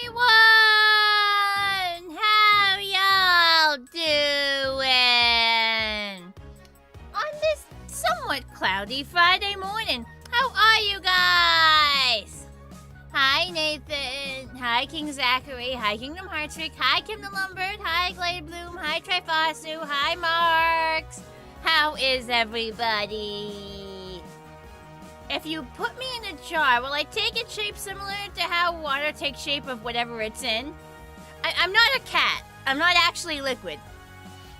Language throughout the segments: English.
everyone! How y'all doing? On this somewhat cloudy Friday morning, how are you guys? Hi Nathan, hi King Zachary, hi Kingdom Heartrick, hi Kim the Lumbird, hi Glade Bloom, hi Trifasu, hi Marks. How is everybody? If you put me in a jar, will I take its shape similar to how water takes shape of whatever it's in? I'm not a cat. I'm not actually liquid.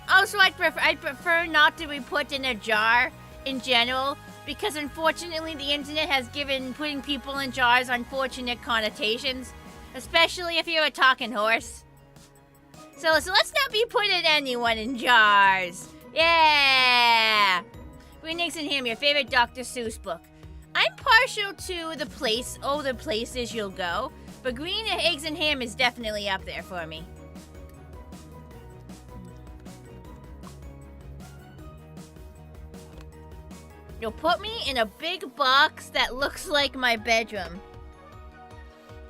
Also, I'd prefer not to be put in a jar in general, because unfortunately the internet has given putting people in jars unfortunate connotations, especially if you're a talking horse. So let's not be putting anyone in jars. Yeah! Green Eggs and Ham, your favorite Dr. Seuss book. I'm partial to The Places You'll Go, but Green Eggs and Ham is definitely up there for me. You'll put me in a big box that looks like my bedroom.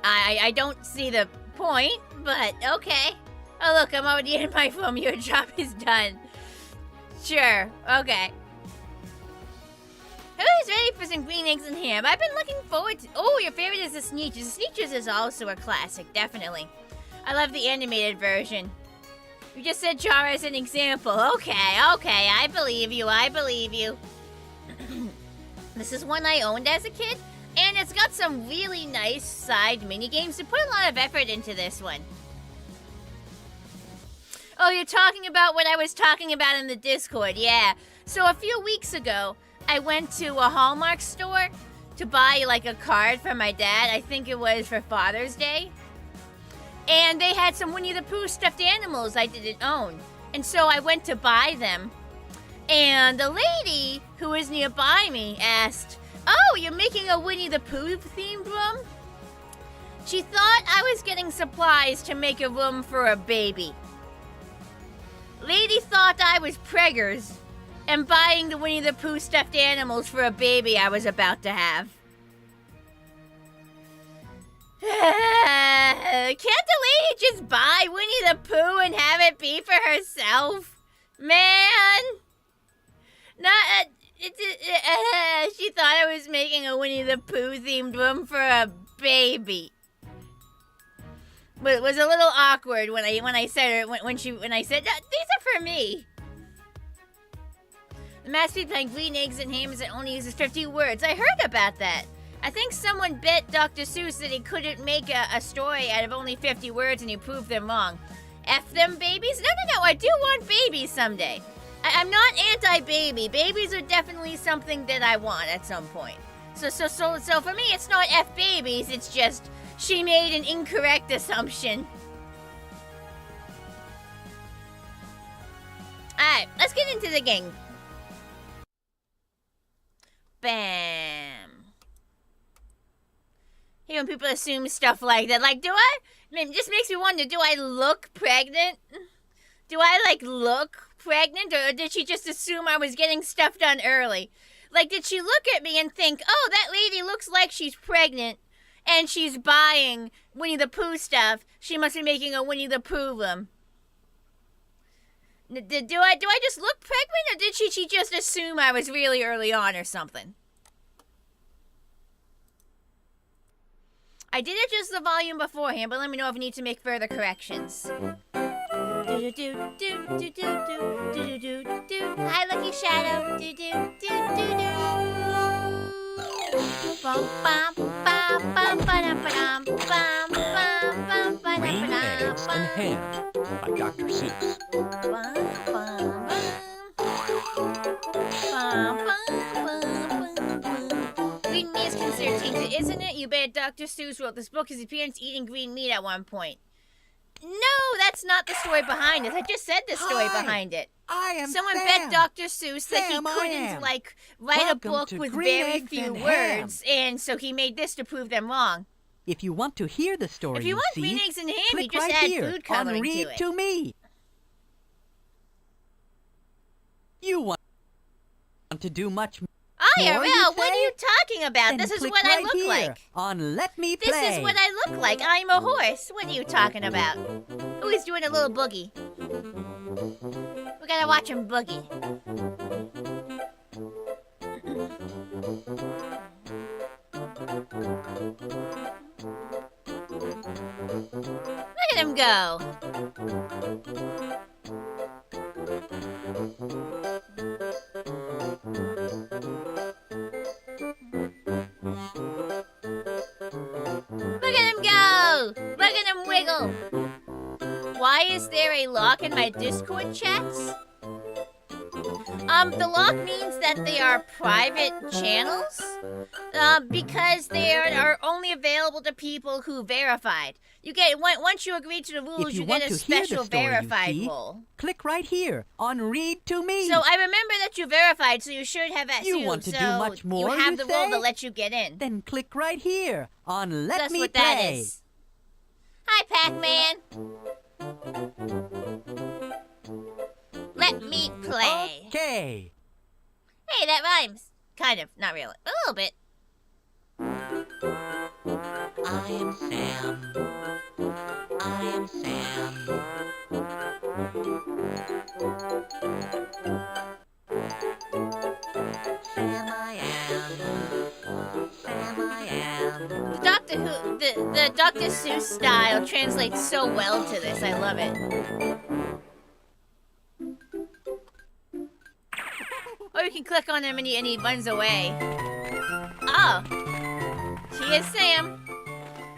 I don't see the point, but okay. Oh look, I'm already in my room. Your job is done. Sure, okay. Who's ready for some Green Eggs and Ham? I've been looking forward to... Oh, your favorite is the Sneetches. The Sneetches is also a classic, definitely. I love the animated version. You just said jar as an example. Okay, I believe you, This is one I owned as a kid, and it's got some really nice side minigames. They put a lot of effort into this one. Oh, you're talking about what I was talking about in the Discord, yeah. So a few weeks ago, I went to a Hallmark store to buy like a card for my dad. I think it was for Father's Day. And they had some Winnie the Pooh stuffed animals I didn't own. And so I went to buy them. And the lady who was nearby me asked, "Oh, you're making a Winnie the Pooh themed room?" She thought I was getting supplies to make a room for a baby. Lady thought I was preggers and buying the Winnie the Pooh stuffed animals for a baby I was about to have. Can't the lady just buy Winnie the Pooh and have it be for herself? Man! She thought I was making a Winnie the Pooh themed room for a baby. But it was a little awkward when I said when I said, "These are for me." The master playing Green Eggs and Ham is it only uses 50 words. I heard about that. I think someone bet Dr. Seuss that he couldn't make a story out of only 50 words, and he proved them wrong. F them babies? No, I do want babies someday. I'm not anti-baby. Babies are definitely something that I want at some point. So for me, it's not F babies. It's just she made an incorrect assumption. Alright, let's get into the game. Bam. Hey, when people assume stuff like that, like, it just makes me wonder, do I look pregnant? Do I, look pregnant? Or did she just assume I was getting stuff done early? Like, did she look at me and think, oh, that lady looks like she's pregnant, and she's buying Winnie the Pooh stuff. She must be making a Winnie the Pooh room. Do I just look pregnant, or did she just assume I was really early on or something? I did adjust the volume beforehand, but let me know if I need to make further corrections. Hi, Lucky Shadow. Green Eggs and Ham by Dr. Seuss. Green meat is considered tainted, isn't it? You bet Dr. Seuss wrote this book. His appearance eating green meat at one point. No, that's not the story behind it. I just said the story behind it. Someone bet Dr. Seuss that he couldn't, write a book with very few words, and so he made this to prove them wrong. If you want to hear the story, if you want Green Eggs and Ham, you just right add here food coloring on Read to it. to Me. You want to do much more. IRL? more, you What are say? you talking about? Then This is click what I right look here like. on Let Me Play. This is what I look like. I'm a horse. What are you talking about? Oh, he's doing a little boogie. We gotta watch him boogie. Look at him go. Look at him go! Look at him wiggle! Why is there a lock in my Discord chats? The lock means that they are private channels, because they are only available to people who verified. You get once you agree to the rules, If you you want get a to hear the special story, you verified see, role. click right here on Read to Me. So I remember that you verified, so you should have You want to do so much more, you have you the role say? to let you get in. Then click right here on Let That's Me what Play. that is. Hi, Pac-Man. Let me play. Okay. Hey, that rhymes. Kind of, not really. A little bit. I am Sam. I am Sam. Sam I am. Sam I am. The Dr. Seuss style translates so well to this. I love it. Or you can click on him and he runs away. Oh. She is Sam.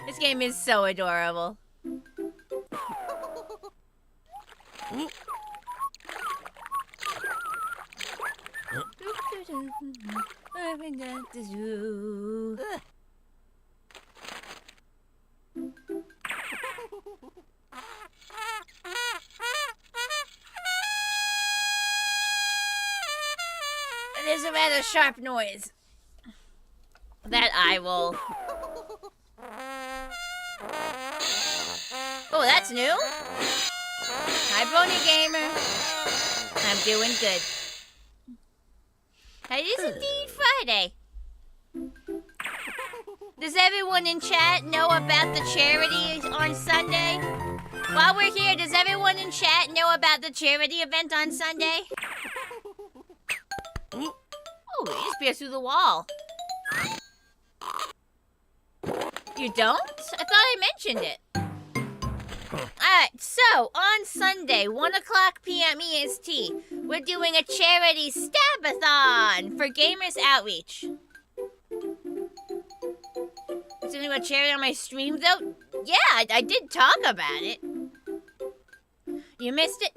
This game is so adorable. It is a rather sharp noise that I will. Oh, that's new. Hi, Brony Gamer. I'm doing good. It is indeed Friday. Does everyone in chat know about the charity on Sunday? While we're here, does everyone in chat know about the charity event on Sunday? Oh, we just pierced through the wall. You don't? I thought I mentioned it. Alright, so on Sunday, 1 o'clock p.m. EST, we're doing a charity stab-a-thon for Gamers Outreach. Is there anything about charity on my stream, though? Yeah, I did talk about it. You missed it?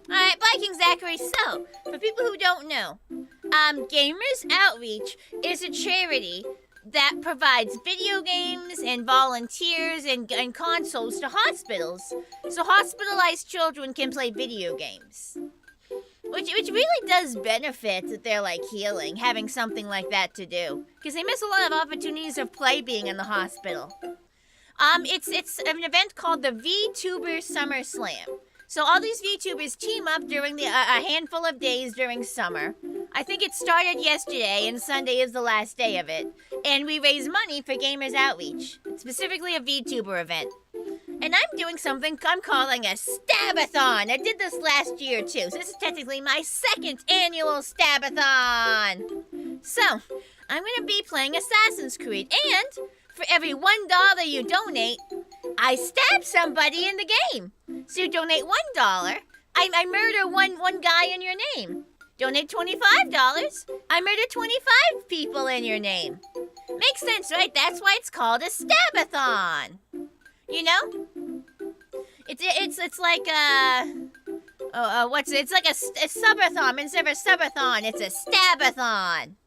Alright, bye, King Zachary. So, for people who don't know, Gamers Outreach is a charity that provides video games and volunteers and consoles to hospitals, so hospitalized children can play video games. Which really does benefit that they're like healing, having something like that to do, because they miss a lot of opportunities of play being in the hospital. It's an event called the VTuber Summer Slam. So all these VTubers team up during a handful of days during summer. I think it started yesterday, and Sunday is the last day of it. And we raise money for Gamers Outreach, specifically a VTuber event. And I'm doing something I'm calling a Stab-a-thon. I did this last year, too, so this is technically my second annual Stab-a-thon. So, I'm going to be playing Assassin's Creed, and for every $1 you donate, I stab somebody in the game. So you donate $1, I murder one guy in your name. Donate $25, I murder 25 people in your name. Makes sense, right? That's why it's called a stab-a-thon. You know? It's like it's like a subathon. Instead of a subathon, it's a stab-a-thon.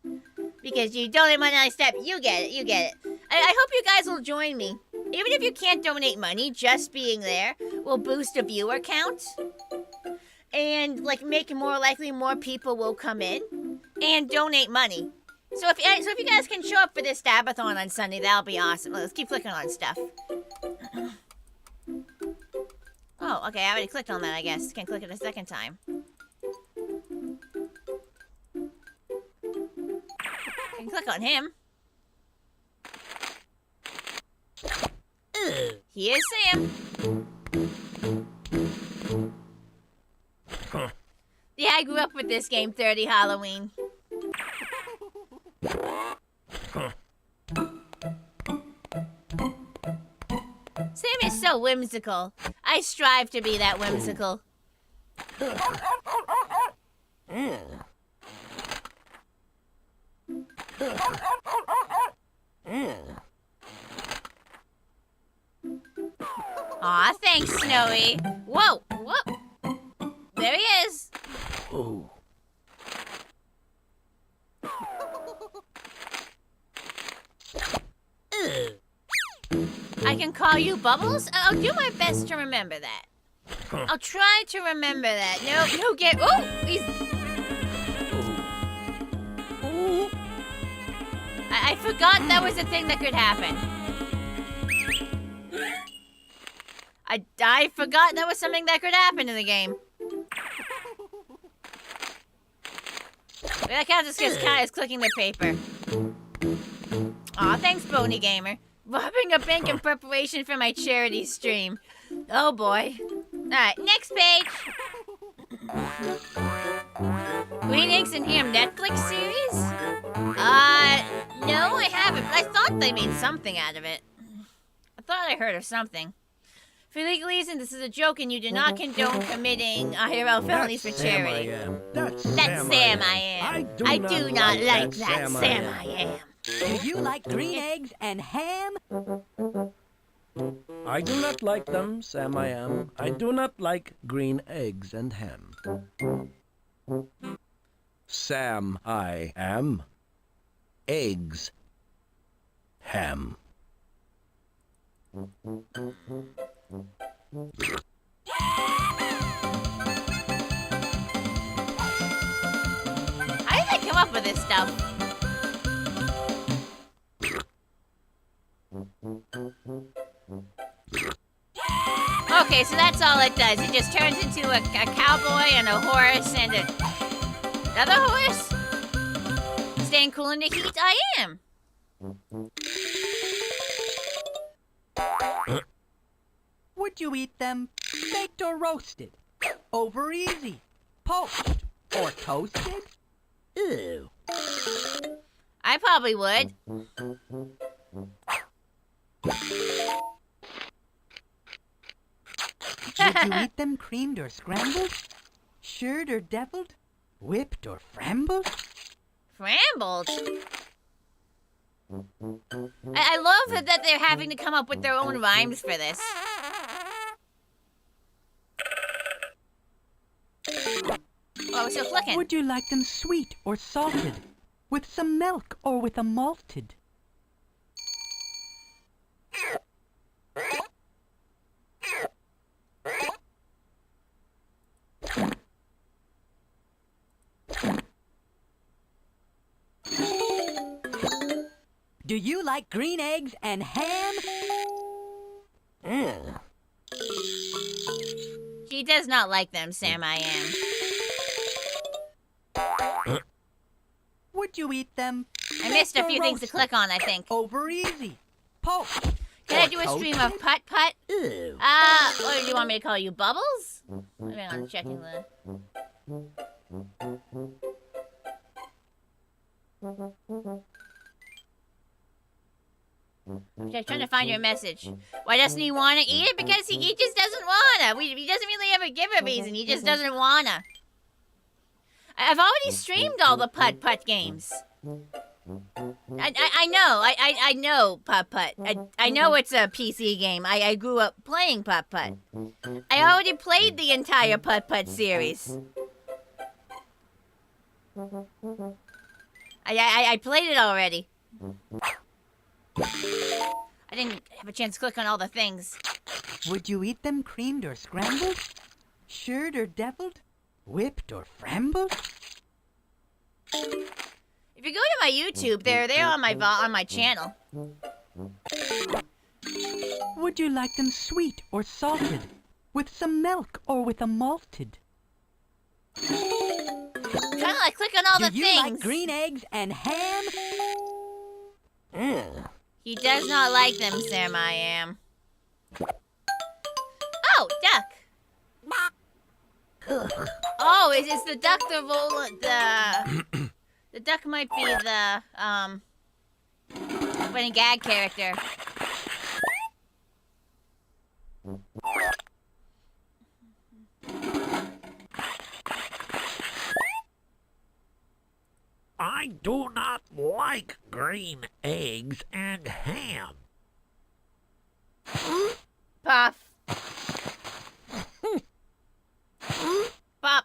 Because you donate money, I stab. You get it. I hope you guys will join me. Even if you can't donate money, just being there will boost a viewer count. And, like, make it more likely more people will come in and donate money. So if you guys can show up for this Stab-a-thon on Sunday, that'll be awesome. Let's keep clicking on stuff. Oh, okay, I already clicked on that, I guess. Can't click it a second time. click on him. Here's Sam. Yeah, I grew up with this game, 30 Halloween. Sam is so whimsical. I strive to be that whimsical. Aw, thanks, Snowy. Whoa, whoa. There he is. Oh. I can call you Bubbles? I'll do my best to remember that. I'll try to remember that. No, get... Oh! He's... I forgot that was a thing that could happen. I forgot that was something that could happen in the game. That counts as because Kai is clicking the paper. Aw, thanks, Boney Gamer. Robbing a bank in preparation for my charity stream. Oh boy. Alright, next page. Green Eggs and Ham Netflix series? No, I haven't, but I thought they made something out of it. I thought I heard of something. For legal reasons, this is a joke and you do not condone committing IRL felonies for charity. That's Sam I am. I do not like that Sam I am. Do you like green eggs and ham? I do not like them, Sam I am. I do not like green eggs and ham. Sam I am. Eggs. Ham. How did they come up with this stuff? Okay, so that's all it does. It just turns into a cowboy and a horse and another horse. Staying cool in the heat, I am. Would you eat them baked or roasted? Over easy, poached, or toasted? Ew. I probably would. Would you eat them creamed or scrambled? Shirred or deviled? Whipped or frambled? Frambled? I love that they're having to come up with their own rhymes for this. Oh, we're still clicking. Would you like them sweet or salted? With some milk or with a malted? Do you like green eggs and ham? She does not like them, Sam I am. Would you eat them? I missed a baked or few things to roasted? click on, I think. Over easy, poached. Can I or do a stream of toasted? putt-putt? Ew. Or do you want me to call you Bubbles? Hang on, checking the... I'm trying to find your message. Why doesn't he want to eat it? Because he just doesn't wanna. He doesn't really ever give a reason. He just doesn't wanna. I've already streamed all the putt-putt games. I know putt-putt. I know it's a PC game. I grew up playing putt-putt. I already played the entire putt-putt series. I played it already. I didn't have a chance to click on all the things. Would you eat them creamed or scrambled? Shirred or deviled? Whipped or frambled? If you go to my YouTube, they're on my channel. Would you like them sweet or salted? With some milk or with a malted? Trying to click on all the Do you things. like green eggs and ham? He does not like them, Sam I am. Oh, duck. Oh, it's the duck the duck might be the running gag character. I do not like green eggs and ham. Puff. Pop.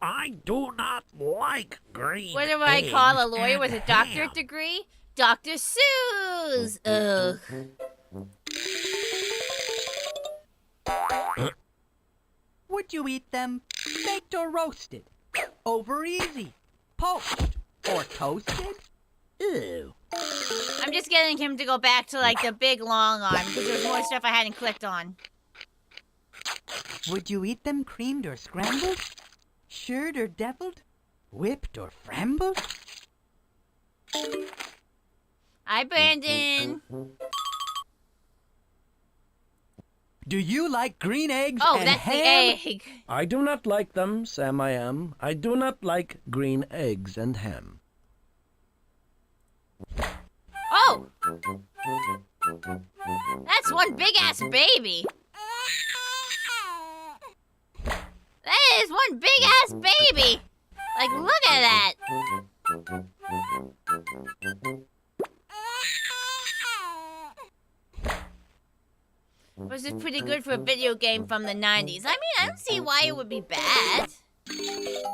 I do not like green What do I call a lawyer with a and doctorate ham. degree? Dr. Seuss. Ugh. Would you eat them baked or roasted? Over easy, poached, or toasted? Ew. I'm just getting him to go back to like the big long arm because there's more stuff I hadn't clicked on. Would you eat them creamed or scrambled? Shirred or deviled? Whipped or frambled? Hi, Brandon. Do you like green eggs Oh, and that's ham? the egg. I do not like them, Sam I am. I do not like green eggs and ham. Oh! That's one big ass baby. That is one big ass baby. Like, look at that. Was it pretty good for a video game from the 90s? I mean, I don't see why it would be bad.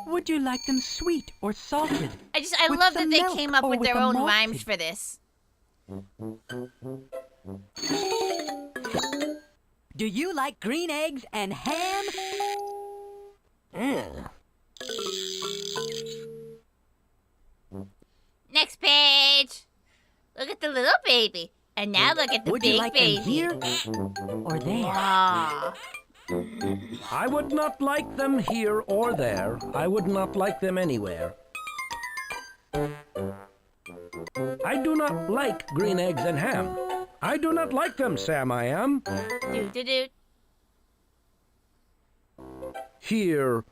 Would you like them sweet or salted? I With love that some they milk came up or with with their a own malted? rhymes for this. Do you like green eggs and ham? Next page. Look at the little baby. And now look at the Would big you like baby. them here or there? Aw. I would not like them here or there. I would not like them anywhere. I do not like green eggs and ham. I do not like them, Sam I am. Do. Here.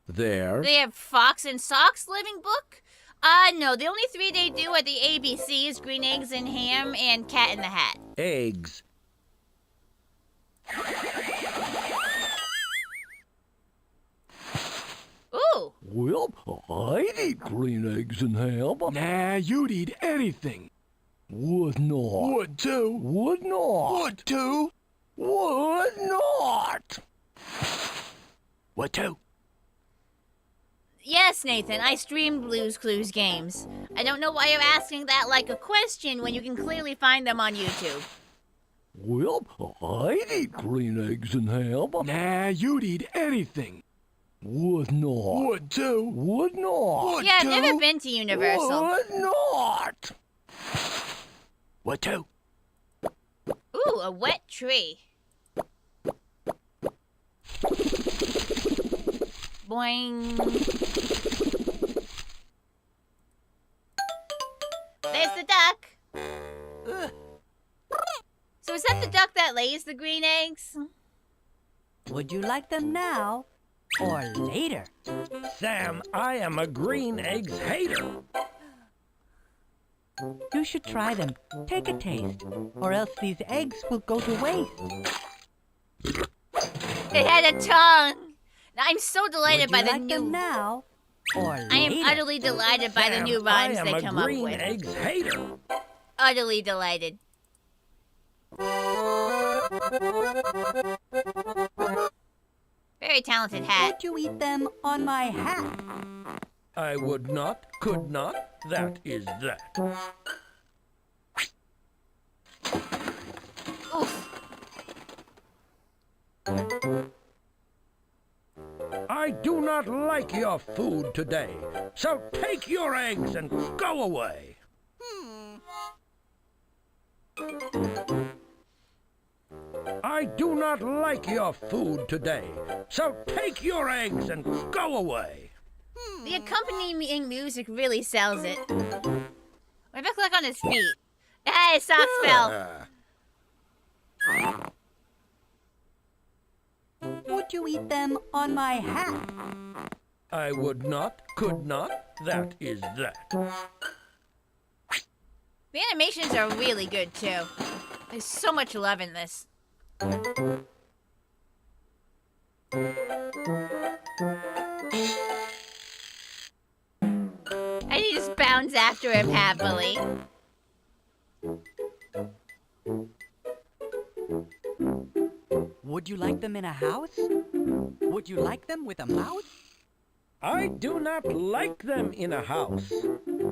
There. They have Fox and Socks living book? No, the only three they do are the ABCs, green eggs and ham, and Cat in the Hat. Eggs. Ooh. Well, I'd eat green eggs and ham. Nah, you'd eat anything. Would not. Would too. Would not. Would too. Would not. Would too. Yes, Nathan, I stream Blue's Clues games. I don't know why you're asking that like a question when you can clearly find them on YouTube. Well, I'd eat green eggs and ham. Nah, you'd eat anything. Would not. Would too. Would not. Would Yeah, I've too. never been to Universal. Would not. Would too. Ooh, a wet tree. Boing. There's the duck. So is that the duck that lays the green eggs? Would you like them now or later? Sam, I am a green eggs hater. You should try them. Take a taste, or else these eggs will go to waste. It had a tongue. I'm so delighted Would by you the like them new. now or I am later? utterly delighted by the Sam, new rhymes I am they a come up green with. eggs hater. Utterly delighted. Very talented hat. Would you eat them on my hat? I would not, could not, that is that. Oof. I do not like your food today, so take your eggs and go away. I do not like your food today, so take your eggs and go away. The accompanying music really sells it. What if I click on his feet? Hey, socks fell. Would you eat them on my hat? I would not, could not. That is that. The animations are really good, too. There's so much love in this. And he just bounds after him happily. Would you like them in a house? Would you like them with a mouse? I do not like them in a house.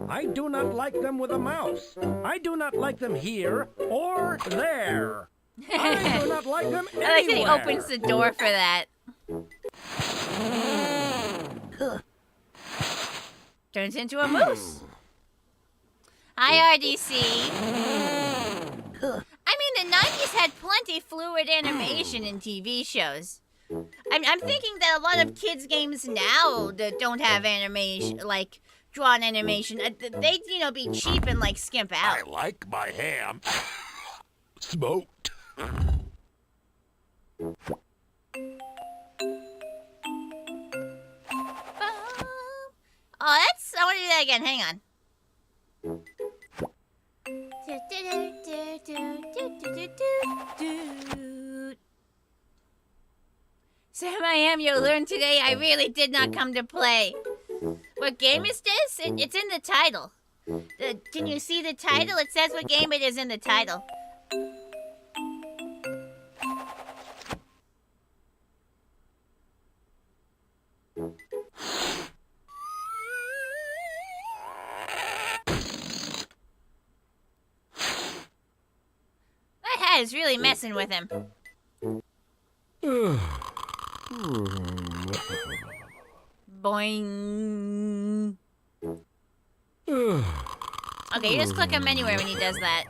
I do not like them with a mouse. I do not like them here or there. I do not like them anywhere. I like that he opens the door for that. Turns into a moose. Hi, RDC. I mean, the 90s had plenty fluid animation in TV shows. I'm thinking that a lot of kids' games now that don't have animation, like drawn animation, they'd, be cheap and, like, skimp out. I like my ham smoked. Oh, I want to do that again. Hang on. Sam, I am. You learned today. I really did not come to play. What game is this? It's in the title. Can you see the title? It says what game it is in the title. That hat is really messing with him. Boing. Okay, you just click him anywhere when he does that.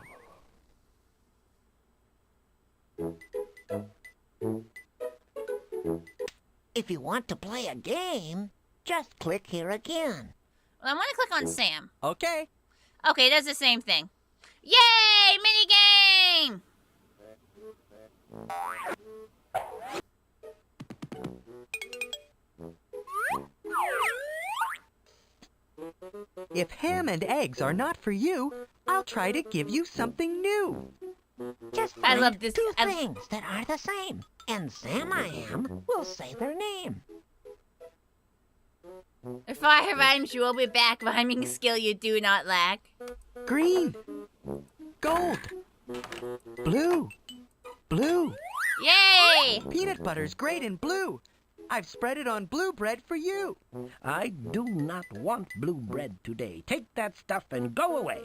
If you want to play a game, just click here again. Well, I want to click on Sam. Okay. Okay, it does the same thing. Yay! Minigame! If ham and eggs are not for you, I'll try to give you something new. Just I find love this. two things that are the same, and Sam I Am will say their name. If I rhymes, you will be back. Rhyming skill you do not lack. Green. Gold. Blue. Blue. Yay! Peanut butter's great in blue. I've spread it on blue bread for you. I do not want blue bread today. Take that stuff and go away.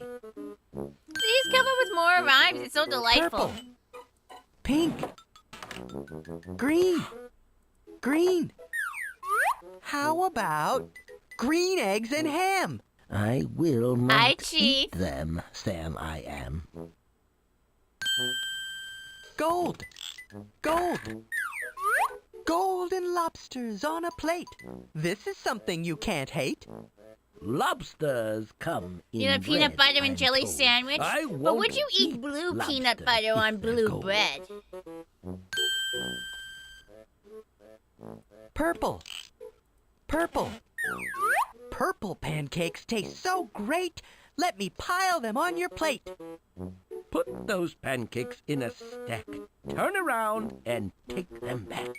Please come up with more rhymes. It's so delightful. Purple. Pink. Green. Green. How about green eggs and ham? I will not Hi, Chief. eat them, Sam I Am. Gold. Gold. Golden lobsters on a plate. This is something you can't hate. Lobsters come in You know, peanut bread, butter and I'm jelly told. sandwich? I But would won't you eat blue lobster peanut butter on if they're blue cold. bread? Purple. Purple. Purple pancakes taste so great. Let me pile them on your plate. Put those pancakes in a stack. Turn around and take them back.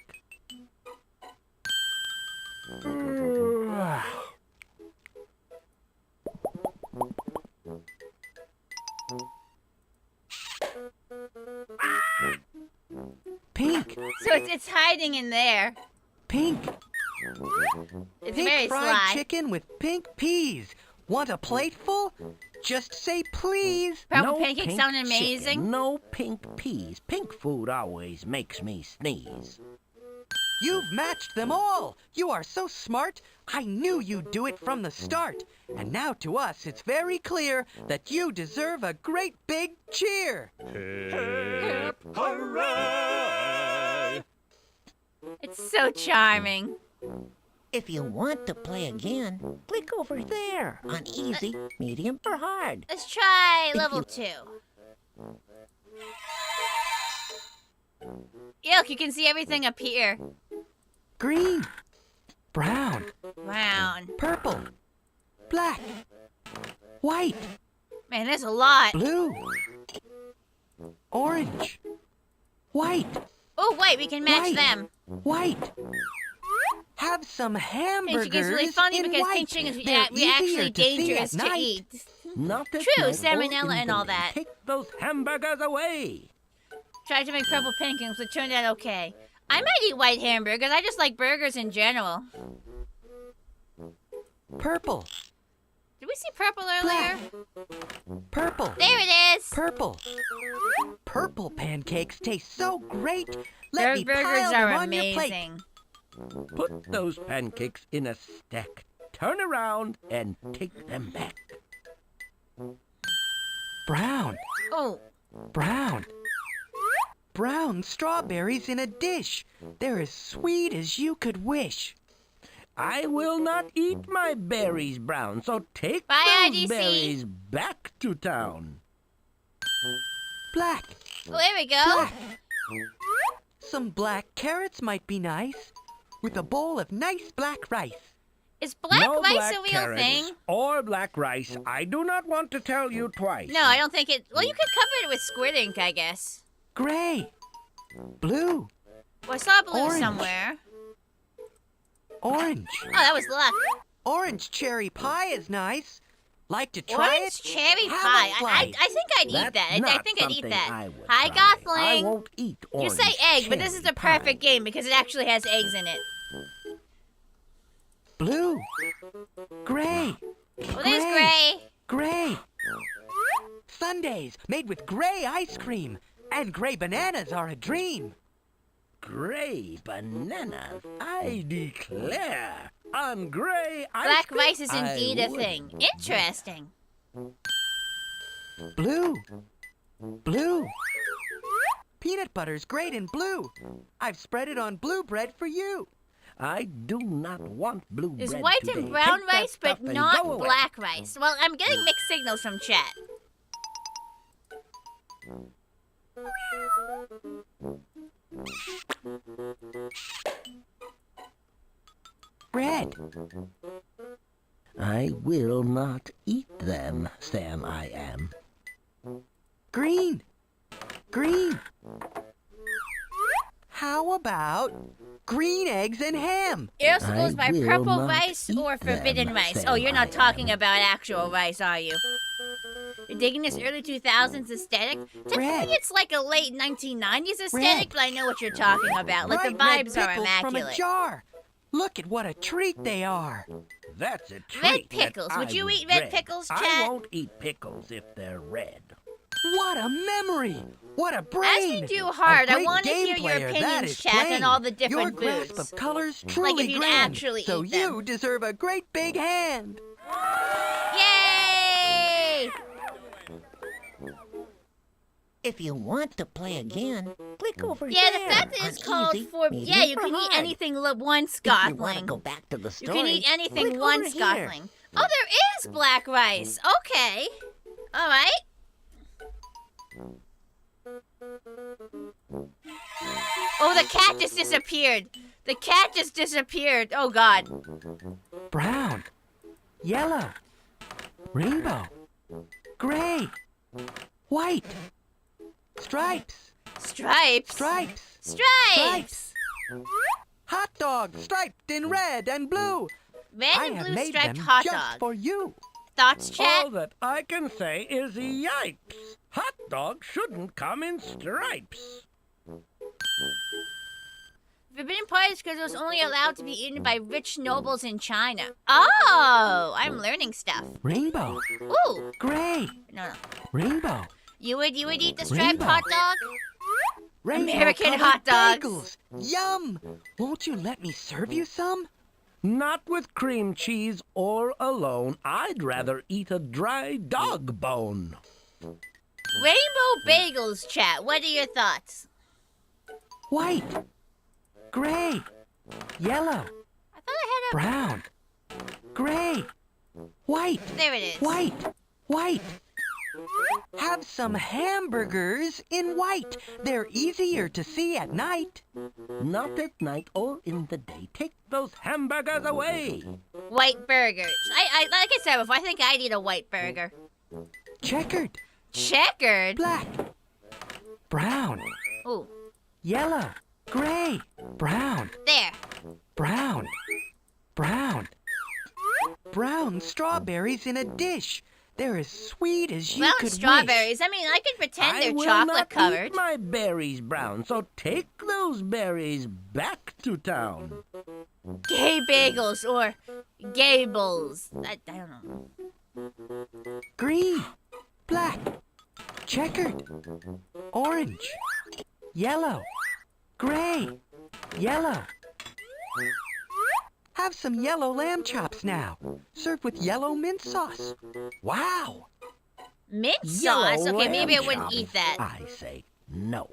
Pink. So it's hiding in there. Pink. It's Pink very fried sly. chicken with pink peas. Want a plate full? Just say please. Purple No pancakes pink sound chicken, amazing. no pink peas. Pink food always makes me sneeze. You've matched them all. You are so smart. I knew you'd do it from the start. And now to us, it's very clear that you deserve a great big cheer. It's so charming. If you want to play again, click over there on easy, medium, or hard. Let's try level 2. Look, you can see everything up here. Green, brown, Brown. purple, black, white, Man, there's a lot. blue, orange, white, Oh, wait, we can match White. them. white. Have some hamburgers Pinching is really funny in because white. pinching is They're actually easier to see dangerous at to night. eat. Not at True, night or salmonella in and the all day. that. Take those hamburgers away. Tried to make purple pancakes, but turned out okay. I might eat white hamburgers. I just like burgers in general. Purple, Did we see purple earlier? purple, There it is. purple. Purple pancakes taste so great. Let Their me burgers pile them are on your plate. amazing. Put those pancakes in a stack. Turn around and take them back. Brown, Oh, brown. Brown strawberries in a dish. They're as sweet as you could wish. I will not eat my berries brown, so take Bye, those IDC. berries back to town. Black, well, there we go. black. Some black carrots might be nice. With a bowl of nice black rice. Is black No rice black a real carrots thing? or black rice. I do not want to tell you twice. No, I don't think it. Well, you could cover it with squid ink, I guess. Gray, blue, Well, I saw blue Orange. somewhere. orange. Oh, that was luck. Orange cherry pie is nice. Like to try Orange it? cherry Have a pie. slice. I think I'd eat That's that. I not think I'd eat something that. I would Hi, try. I Gothling. won't eat You orange say egg, but this is the cherry perfect pie. game because it actually has eggs in it. Blue, gray, Well, there's gray. gray. Sundays made with gray ice cream. And gray bananas are a dream. Gray bananas, I declare. On gray ice Black cream, rice is I indeed a wouldn't thing. try. Interesting. Blue, blue. Peanut butter's great in blue. I've spread it on blue bread for you. I do not want blue There's bread white today. and brown Take that rice, but stuff and not go away. black rice. Well, I'm getting mixed signals from chat. Red, I will not eat them, Sam I am. green, green. How about green eggs and ham? It also goes I by will purple not rice or eat them, forbidden rice. Sam Oh, you're not I talking am. about actual rice, are you? You're digging this early 2000s aesthetic? Technically, Red. it's like a late 1990s aesthetic, Red. but I know what you're talking about. Like, the Bright red vibes are pickles from a immaculate. jar. Look at what a treat they are. That's a treat. Red that pickles. Would I you would eat red dread. pickles, I chat? won't eat pickles if they're red. What a memory! What a brain! As we do hard, A I great want to game hear your player, that opinions, is chat, on plain. all the different Your grasp foods. of colors truly if you'd grand. actually so eat them. you deserve a great big hand. Yay! If you want to play again, click over Yeah, there the fact that on it's called easy, for... medium, Yeah, you or can eat hard. anything once, If you want to Gothling. go back to the You story, can eat anything click once, over here. Gothling. Oh, there is black rice. Okay. All right. Oh, the cat just disappeared. The cat just disappeared. Oh, God. Brown, yellow, rainbow, gray, white, stripes, Stripes. stripes, Stripes. hot dog striped in red and blue. Red I and have blue made striped them hot just dog. for you. Thoughts, chat? All that I can say is yikes. Hot dogs shouldn't come in stripes. Forbidden part is because it was only allowed to be eaten by rich nobles in China. Oh, I'm learning stuff. Rainbow, Ooh. gray, No. rainbow, You would eat the striped Rainbow. hot dog? rainbow American colored hot dogs. bagels. Yum! Won't you let me serve you some? Not with cream cheese or alone. I'd rather eat a dry dog bone. Rainbow bagels, chat. What are your thoughts? White, gray, yellow, I thought I had up. Brown. Gray. White. There it is. White. White. Have some hamburgers in white. They're easier to see at night. Not at night or in the day. Take those hamburgers away. White burgers. I like I said before, I think I'd eat a white burger. Checkered. Checkered? Black. Brown. Ooh, Yellow. Gray. Brown. there. Brown. Brown. Brown strawberries in a dish. They're as sweet as you Brown could strawberries. I mean, I can pretend I they're will chocolate not covered. eat my berries brown, so take those berries back to town. Gay bagels or gables. I don't know. wish. Green. Black. Checkered. Orange. Yellow. Gray. Yellow. Have some yellow lamb chops now, served with yellow mint sauce. Wow! Mint Yellow sauce? Okay, maybe I lamb wouldn't chops. eat that. I say no.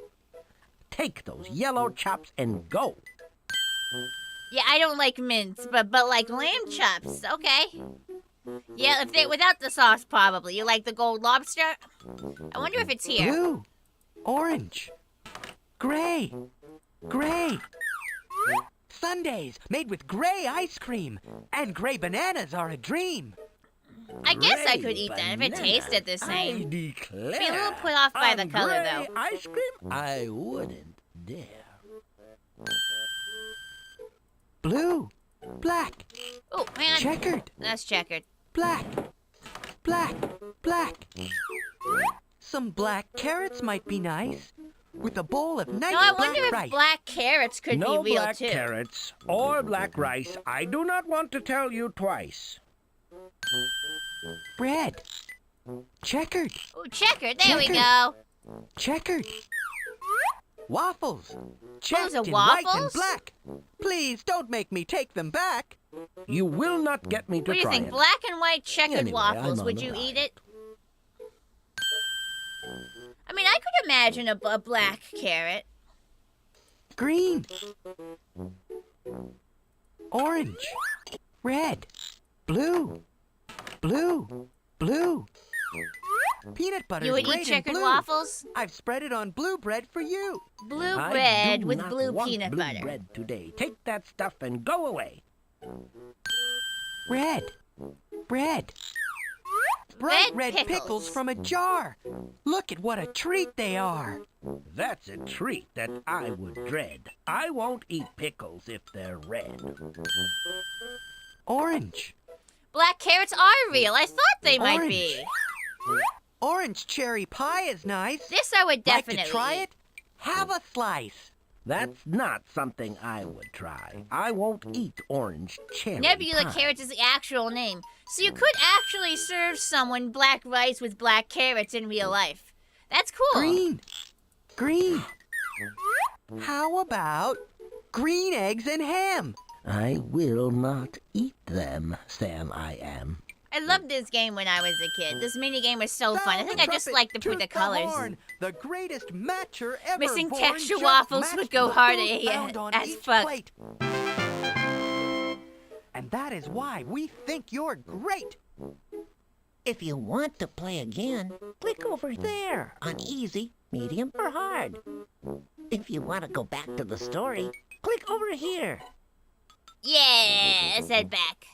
Take those yellow chops and go. Yeah, I don't like mints, but like lamb chops. Okay. Yeah, if they without the sauce, probably. You like the gold lobster? I wonder if it's here. Blue. Orange. Gray. Gray. Sundaes made with gray ice cream. And gray bananas are a dream. I guess I Gray could eat that if it bananas. tasted the I same. declare. Be a little put off by the on color, gray though. Ice cream? I wouldn't dare. Blue. Black. Oh, man. Checkered. That's checkered. Black. Black. Black. Some black carrots might be nice. With a bowl of nice No, I black wonder if rice. black carrots could No be real, black too. carrots or black rice. I do not want to tell you twice. Bread. Checkered. Oh, checkered. There we Checkered. go. Checkered. Waffles. Checked are in white and waffles? black. Please don't make me take them back. You will not get me to What do you try think? it. Black and white checkered Anyway, waffles. I'm Would on you a eat diet. it? I mean, I could imagine a black carrot. Green. Orange. Red. Blue. Blue. Blue. Peanut butter You is would great eat in checkered blue. waffles? I've spread it on blue bread for you. Blue I bread do with not blue want peanut blue butter. bread today. Take that stuff and go away. Red. Bread. Bright Red red pickles. pickles from a jar. Look at what a treat they are. That's a treat that I would dread. I won't eat pickles if they're red. Orange. Black carrots are real. I thought they might be. Orange cherry pie is nice. This I would definitely Like to try eat. it? Have a slice. That's not something I would try. I won't eat orange cherry Nebula pie. carrots is the actual name. So you could actually serve someone black rice with black carrots in real life. That's cool. Green. Green. How about green eggs and ham? I will not eat them, Sam I am. I loved this game when I was a kid. This mini game was so fun. I Sound think the I just trumpet, like to put toot the colors. horn. The greatest matcher ever Missing born texture just waffles matched would go the hard food found on as each fuck. plate. And that is why we think you're great. If you want to play again, click over there on easy, medium, or hard. If you want to go back to the story, click over here. Yeah, let's head back.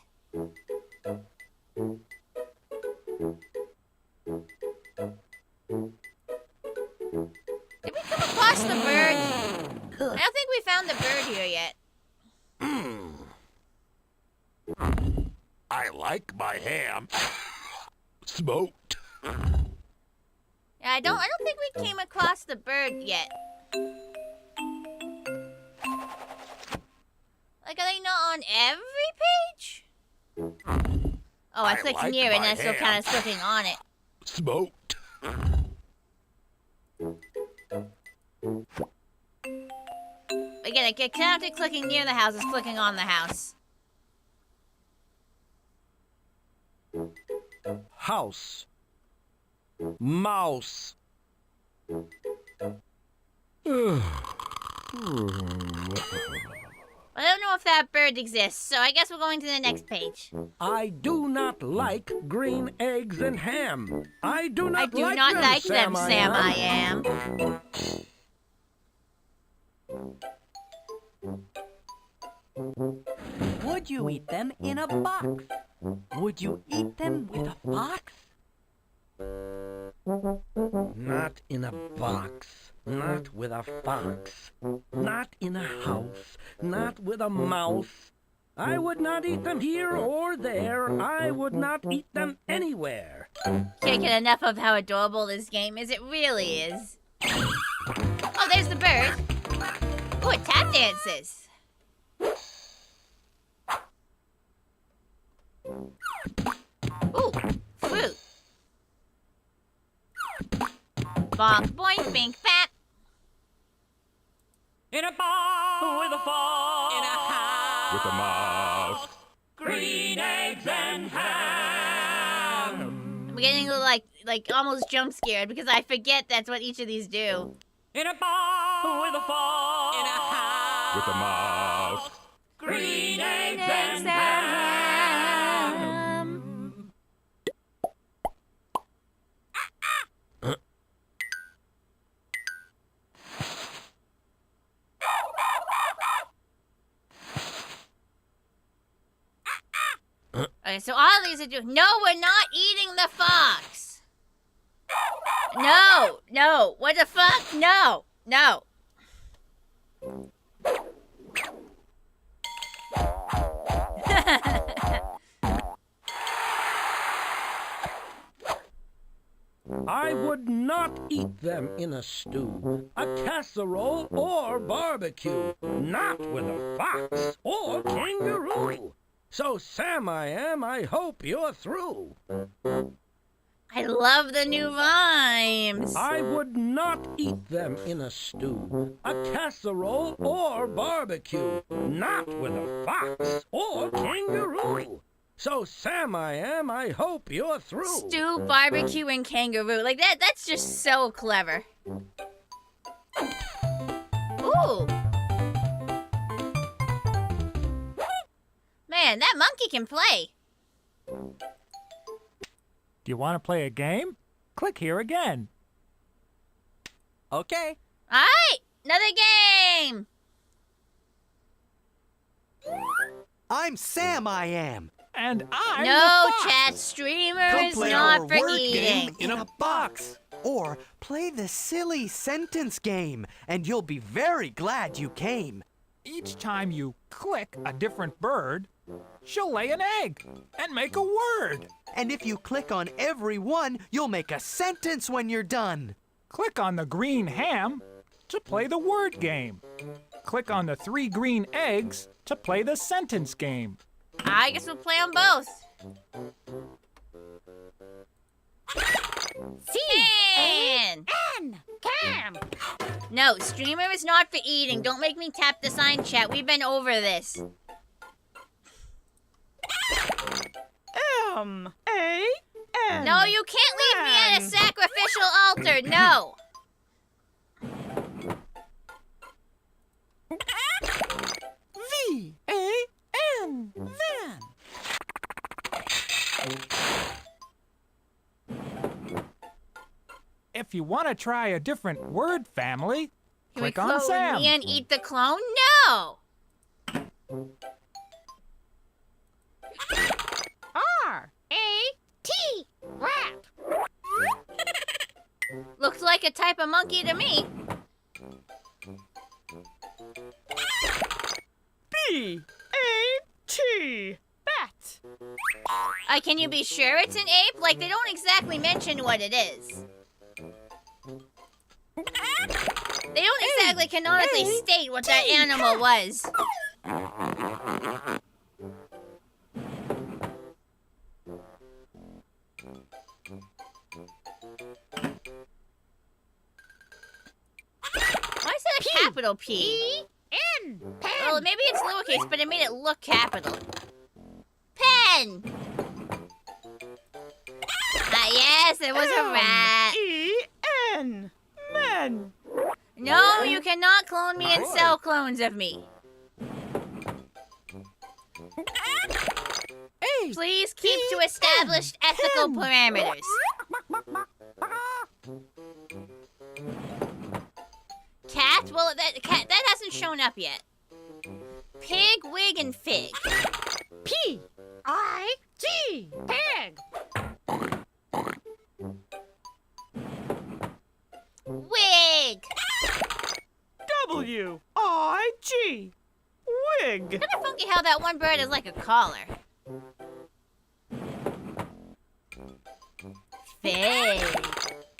Did we come across the bird? I don't think we found the bird here yet. I like my ham smoked. Yeah, I don't think we came across the bird yet. Like, are they not on every page? Oh, I I clicked like near it and my I'm still ham. kind of clicking on it. Smoked. Again, I get counted clicking near the house is clicking on the house. House. Mouse. Well, I don't know if that bird exists, so I guess we're going to the next page. I do not like green eggs and ham. I do not I do like not them, like them, Sam I am. am. Would you eat them in a box? Would you eat them with a fox? Not in a box, not with a fox, not in a house, not with a mouse. I would not eat them here or there. I would not eat them anywhere. Can't get enough of how adorable this game is. It really is. Oh, there's the bird. Oh, it tap dances. Ooh, fruit. Bonk, boink, bink, fat. In a bar with a fox. In a house with a mouse. green eggs and ham. I'm getting a little like almost jump scared because I forget that's what each of these do. In a bar with a fox. In a house With a mouse. green eggs and ham. Okay, so all of these are doing. No, we're not eating the fox. No, no. What the fuck? No, no. I would not eat them in a stew, a casserole, or barbecue. Not with a fox or kangaroo. So, Sam I hope you're through. I love the new rhymes. I would not eat them in a stew, a casserole, or barbecue. Not with a fox or kangaroo. So, Sam I hope you're through. Stew, barbecue, and kangaroo. Like that's just so clever. Ooh. Man, that monkey can play. Do you want to play a game? Click here again. Okay. All right, another game. I'm Sam I am. And I'm No, the fox. chat streamer Come is play not our for word eating. game in a box. Or play the silly sentence game, and you'll be very glad you came. Each time you click a different bird, she'll lay an egg and make a word. And if you click on every one, you'll make a sentence when you're done. Click on the green ham to play the word game. Click on the 3 green eggs to play the sentence game. I guess we'll play on both. C-N. Cam! No, streamer is not for eating. Don't make me tap the sign, chat. We've been over this. M-A-N. No, you can't leave me at a sacrificial altar. No. V-A-N. Van. If you want to try a different word family, Can we click on clone Sam. me and eat the clone? No. R-A-T! Rat! Looks like a type of monkey to me. B-A-T. Bat. Can you be sure it's an ape? Like, they don't exactly mention what it is. They don't exactly canonically state what that animal was. Why is that a capital P? N! Well, maybe it's lowercase, but it made it look capital. Pen! Ah, yes, it was a rat. E-N. Men. No, you cannot clone me and sell clones of me. Please keep to established ethical parameters. Cat? Well, that hasn't shown up yet. Pig, wig, and fig. P-I-G. Pig. Wig. W-I-G. Wig. Kind of funky how that one bird is like a collar. Fig.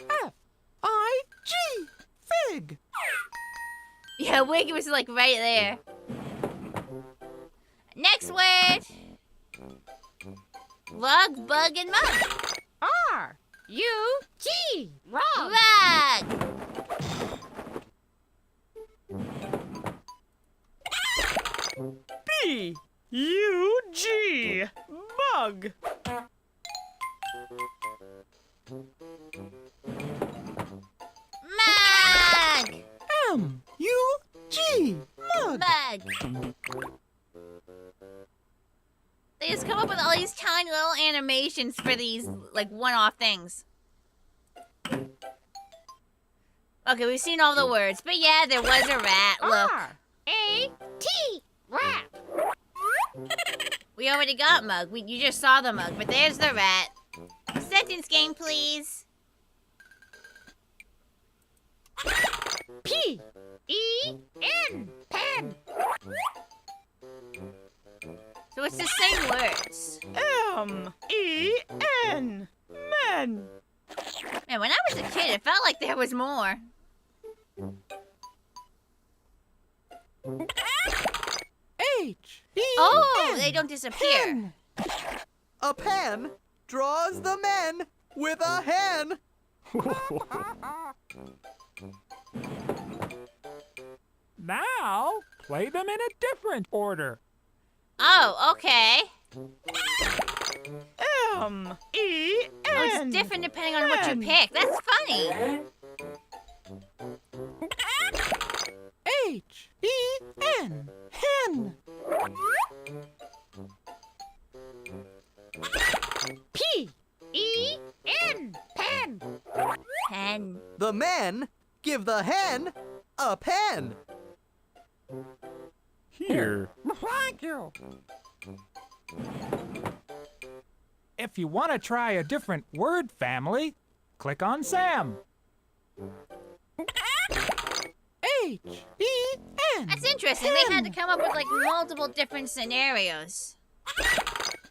F-I-G. Fig. Yeah, wig was like right there. Next word. Rug, bug, and mug. R-U-G. Rug. Rug. B-U-G. Bug. Mug. M-U-G. Mug. Mug. They just come up with all these tiny little animations for these, like, one-off things. Okay, we've seen all the words, but yeah, there was a rat. Look. R-A-T. Rat. We already got mug. You just saw the mug, but there's the rat. Sentence game, please. P-E-N. Pen. So it's the same words. M-E-N. Men. Man, when I was a kid, it felt like there was more. H-E-N. Oh, they don't disappear. A pen draws the men with a hen. Now, play them in a different order. Oh, okay. M-E-N. Oh, it's different depending on what you pick. That's funny. H-E-N. Hen. P-E-N. Pen. Pen. The men give the hen a pen. Here. Thank you. If you want to try a different word family, click on Sam. H-E-N. That's interesting. They had to come up with like multiple different scenarios.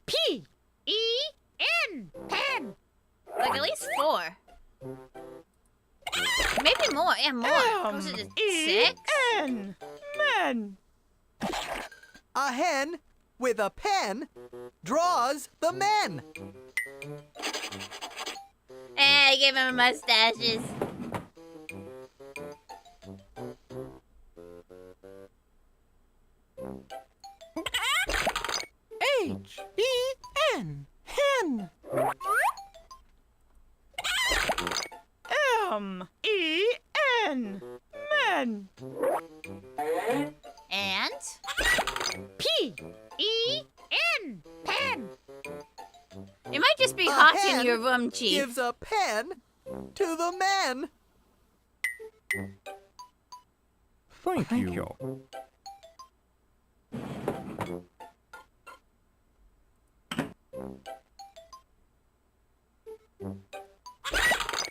P-E-N. Pen. Like at least 4. Maybe more. Yeah, more. Closer to 6? M-E-N. Men. A hen with a pen draws the men. Hey, give him mustaches. H-E-N. Hen. M-E-N. Men. And? P-E-N. Pen. It might just be A hot in hen your room, Chief. Gives a pen to the men. Thank you.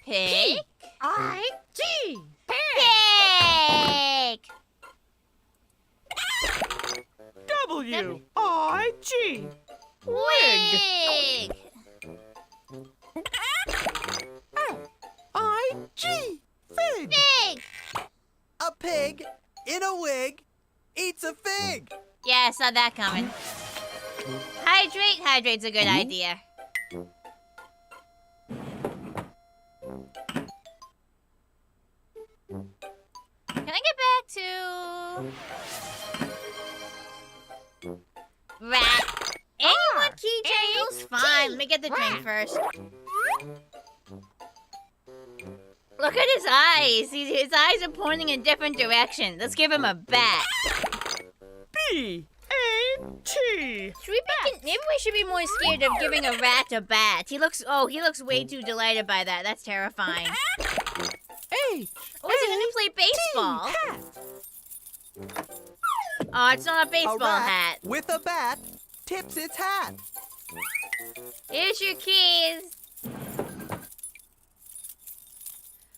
Pig? I-G. Pig! W-I-G. Wig! I-G. Fig. Pig! A pig in a wig eats a fig. Yeah, I saw that coming. Hydrate? Hydrate's a good idea. Can I get back to... Rat. Anyone key jangles? Fine, let me get the drink first. Look at his eyes. His eyes are pointing in different directions. Let's give him a bat. B-A A-T. Maybe we should be more scared of giving a rat a bat. He looks way too delighted by that. That's terrifying. H. Oh, is it gonna play baseball? Hat. Oh, it's not a baseball A rat hat. with a bat tips its hat. Here's your keys.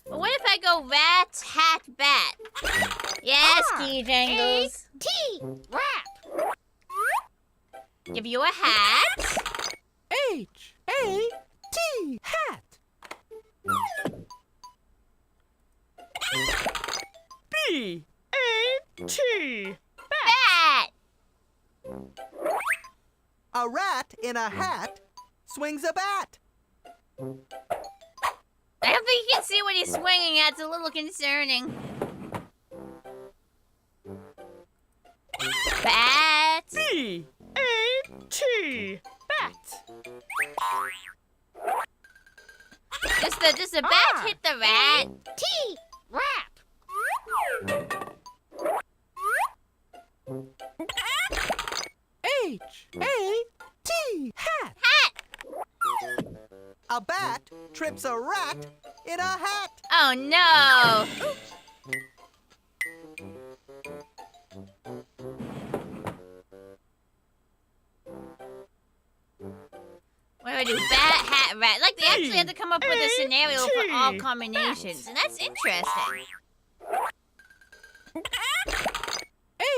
Well, what if I go rat, hat, bat? Yes, key jangles. T. Rat. Give you a hat. H. A. T. Hat. B. A-T. Bat. A rat in a hat swings a bat. I don't think you can see what he's swinging at. It's a little concerning. Bat. B. A-T. Bat. Does the bat hit the rat? T. Rat. H. A. T. Hat. Hat. A bat trips a rat in a hat. Oh no. What do I do? Bat, hat, rat. Like they actually had to come up with a scenario for all combinations, and that's interesting.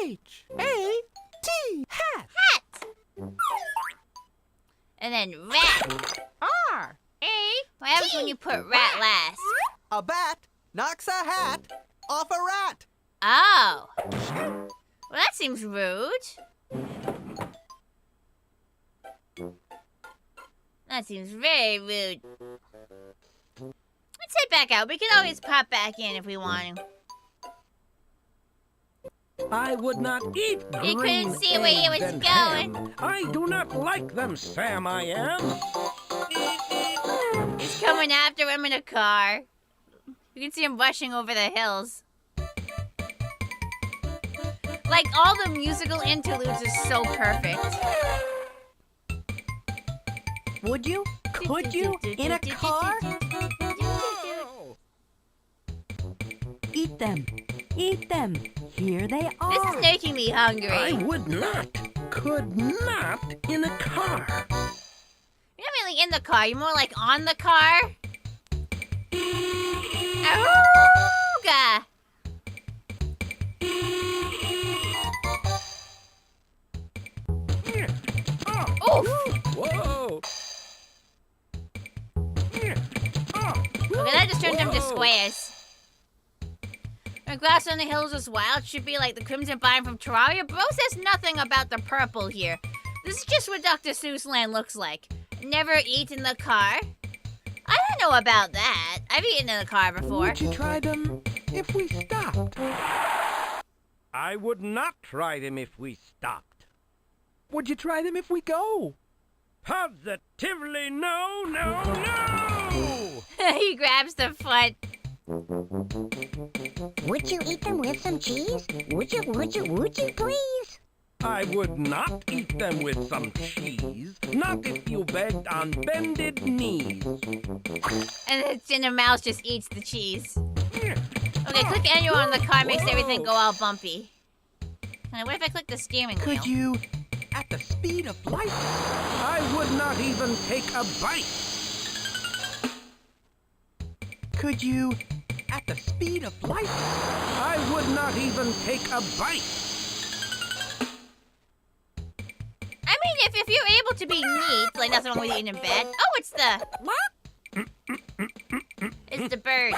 H. A. T. Hat. Hat. And then rat. R. A. What happens when you put rat last? A bat knocks a hat off a rat. Oh. Well, that seems rude. That seems very rude. Let's head back out. We can always pop back in if we want to. I would not eat You green couldn't see where he eggs was and going. ham. I do not like them, Sam, I am. He's coming after him in a car. You can see him rushing over the hills. Like, all the musical interludes are so perfect. Would you? Could you? In a car? Eat them. Eat them. Here they are. This is making me hungry. I would not, could not in a car. You're not really in the car. You're more like on the car. Awooga! Oof! Whoa! Okay, that just turned them to squares. The grass on the hills is wild. Should be like the crimson vine from Terraria. Bro says nothing about the purple here. This is just what Dr. Seuss land looks like. Never eat in the car. I don't know about that. I've eaten in the car before. Would you try them if we stopped? I would not try them if we stopped. Would you try them if we go? Positively no, no, no! He grabs the foot. Would you eat them with some cheese? Would you please? I would not eat them with some cheese. Not if you begged on bended knees. And the mouse just eats the cheese. Okay, click anywhere on the car makes everything go all bumpy. And what if I click the steering wheel? Could you, at the speed of light? I would not even take a bite. Could you, at the speed of light? I would not even take a bite. I mean, if you're able to be neat, like nothing wrong with eating in bed. Oh, it's the bird.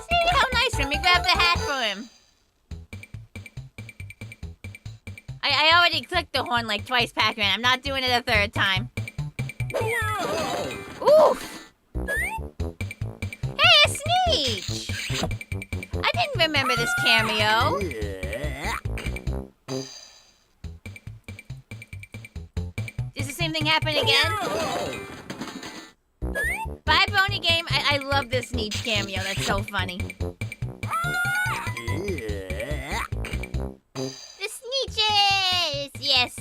See how nice of him. You grabbed the hat for him. I already clicked the horn like twice, Pac-Man. I'm not doing it a third time. Oof! Hey, a Sneech! I didn't remember this cameo. Does the same thing happen again? Bye, Brony Game. I love this Sneech cameo. That's so funny. The Sneeches! Yes.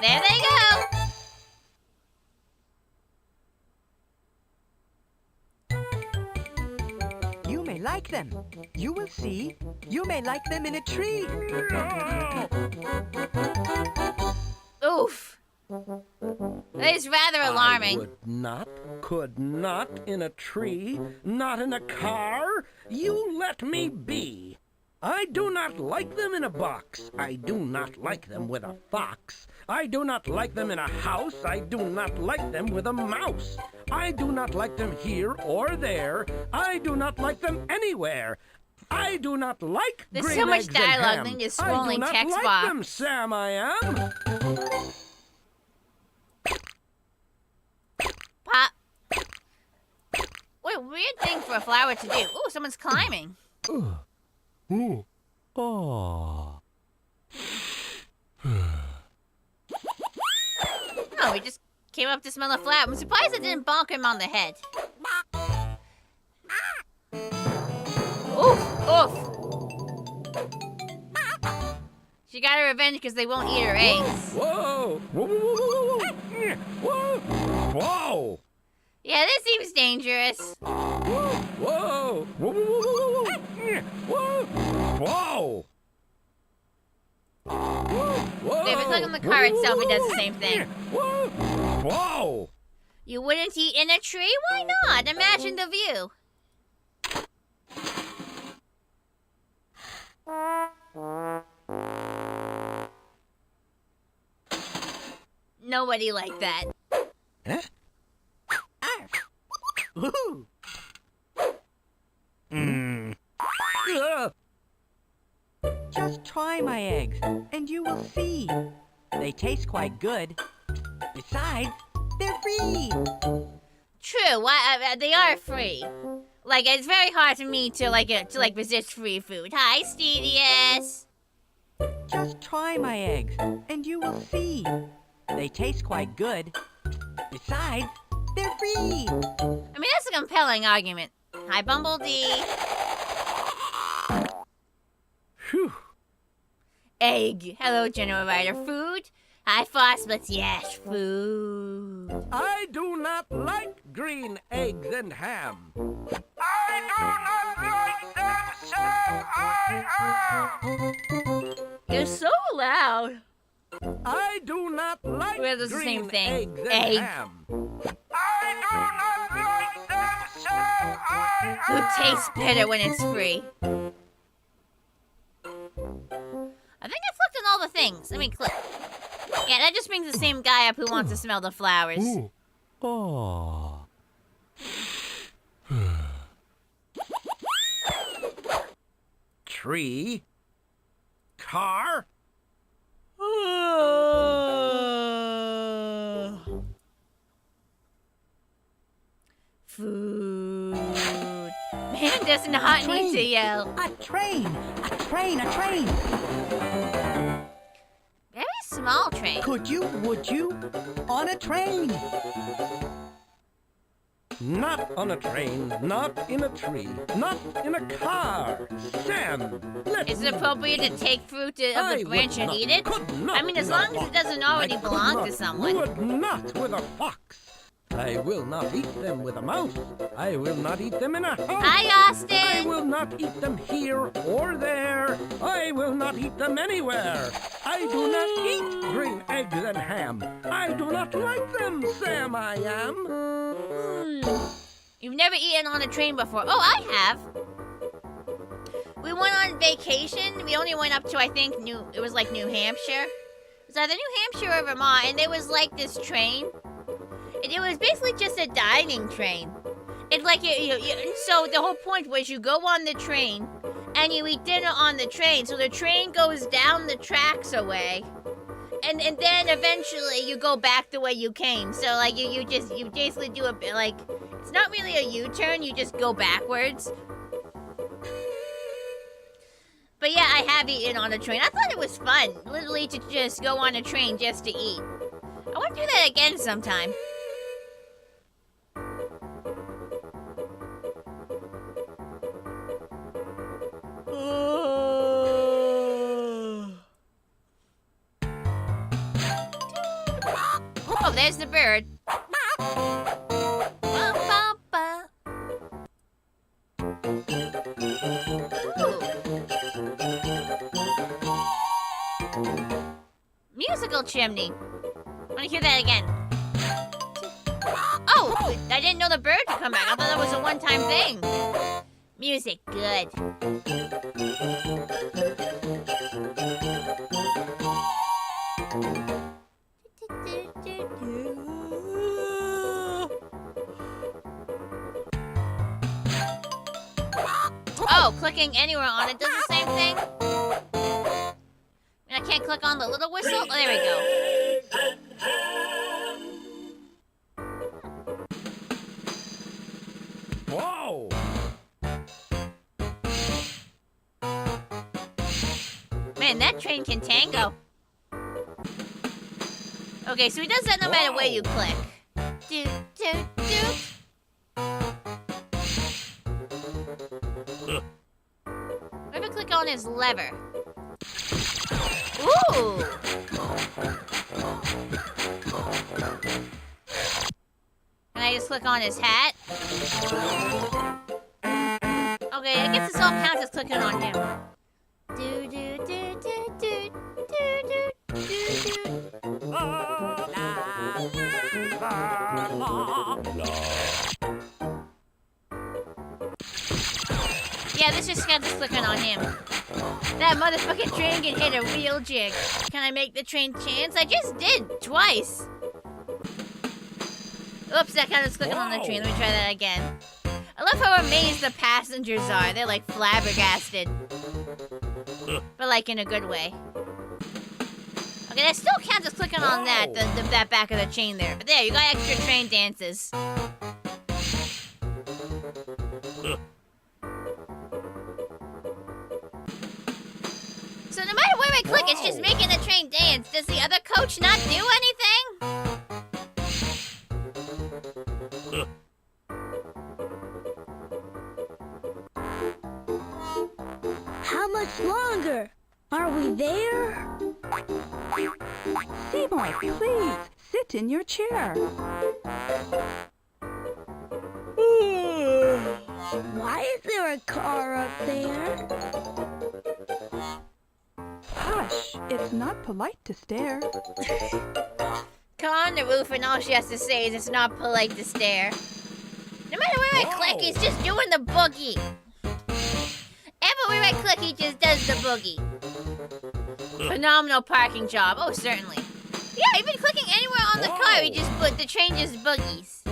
There they go. You may like them. You will see. You may like them in a tree. Oof. That is rather alarming. I would not, could not in a tree, not in a car. You let me be. I do not like them in a box. I do not like them with a fox. I do not like them in a house. I do not like them with a mouse. I do not like them here or there. I do not like them anywhere. I do not like There's green so much eggs and dialogue, ham. then just I do scrolling not text like box. them, Sam, I am. Pop. What a weird thing for a flower to do. Ooh, someone's climbing. Oh. Oh, he just came up to smell a flower. I'm surprised it didn't bonk him on the head. Oof, oof. She got her revenge because they won't eat her eggs. Whoa! Whoa! Whoa! Whoa! Whoa! Yeah, this seems dangerous. Whoa! Whoa! Whoa! Whoa! Whoa! Whoa! If it's like on the car itself, it does the same thing. Whoa! Whoa! You wouldn't eat in a tree? Why not? Imagine the view. Nobody liked that. Huh? Woohoo! Just try my eggs, and you will see. They taste quite good. Besides, they're free. True. Why? They are free. Like it's very hard for me to resist free food. Hi, Stedius. Just try my eggs, and you will see. They taste quite good. Besides, they're free. I mean, that's a compelling argument. Hi, Bumblebee. Phew. Egg. Hello, General Writer. Food. Hi, Phosphates. Yes, food. I do not like green eggs and ham. I do not like them, Sam. You're so loud. I do not like Well, it's the green same thing. eggs and Egg. ham. I do not like them, Sam. Food tastes better when it's free. I think I flipped on all the things. Let me click. Yeah, that just brings the same guy up who wants to smell the flowers. Oh. Tree. Car. Food. Man does not need to yell. A train! A train! A train! Very small train. Could you, would you? On a train! Not on a train, not in a tree, not in a car. Sam, let Is it appropriate to take fruit of I the branch would and not, eat it? could not I mean, as in a long as it box. doesn't already I could belong not, to someone. Would not with a fox. I will not eat them with a mouse. I will not eat them in a house. Hi, I Austin. will not eat them here or there. I will not eat them anywhere. I do not eat green eggs and ham. I do not like them, Sam, I am. You've never eaten on a train before. Oh, I have. We went on vacation. We only went up to, I think, New Hampshire. It was either New Hampshire or Vermont, and there was like this train. And it was basically just a dining train. It's like, so the whole point was you go on the train, and you eat dinner on the train. So the train goes down the tracks away. And then eventually you go back the way you came. So like you basically do a bit like, it's not really a U-turn, you just go backwards. But yeah, I have eaten on a train. I thought it was fun, literally to just go on a train just to eat. I want to do that again sometime. Oh, there's the bird. Musical chimney. I want to hear that again. Oh, I didn't know the bird could come back. I thought that was a one-time thing. Music, good. Oh, clicking anywhere on it does the same thing? I can't click on the little whistle? Oh, there we go. Whoa! Man, that train can tango. Okay, so he does that no matter where you click. Doot, doot, doot. What if I click on his lever? Ooh! Can I just click on his hat? Okay, I guess this all counts as clicking on him. Do do do do do do do do. Yeah, this just counts as clicking on him. That motherfucking train can hit a real jig. Can I make the train chance? I just did, twice. Oops, that counted as clicking on the train. Let me try that again. I love how amazed the passengers are. They're like flabbergasted. But like in a good way. Okay, that still counts as clicking on that, that back of the chain there. But there, you got extra train dances. So no matter where I click, it's just making the train dance. Does the other coach not do anything? How much longer? Are we there? Seymour, please, sit in your chair. Why is there a car up there? Hush, it's not polite to stare. Come on the roof and all she has to say is it's not polite to stare. No matter where I click, he's just doing the boogie. Everywhere I click, he just does the boogie. Phenomenal parking job. Oh, certainly. Yeah, even clicking anywhere on the car, the train just boogies.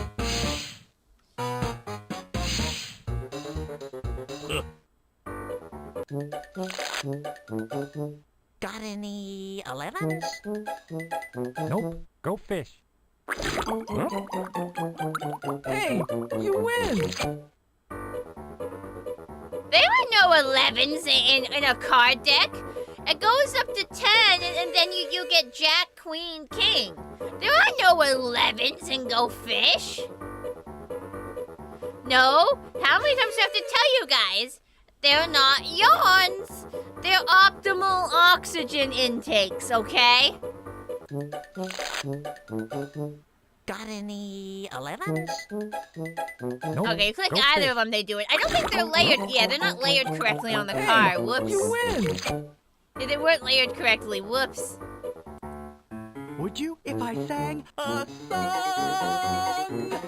Got any 11s? Nope. Go fish. Hey, you win! There are no 11s in a card deck. It goes up to 10, and then you get Jack, Queen, King. There are no 11s in Go Fish. No? How many times do I have to tell you guys? They're not yawns. They're optimal oxygen intakes, okay? Got any 11s? Nope. Okay, click Go either fish. of them, they do it. I don't think they're layered. Yeah, they're not layered correctly on the car. Whoops. You win! Yeah, they weren't layered correctly. Whoops. Would you if I sang a song?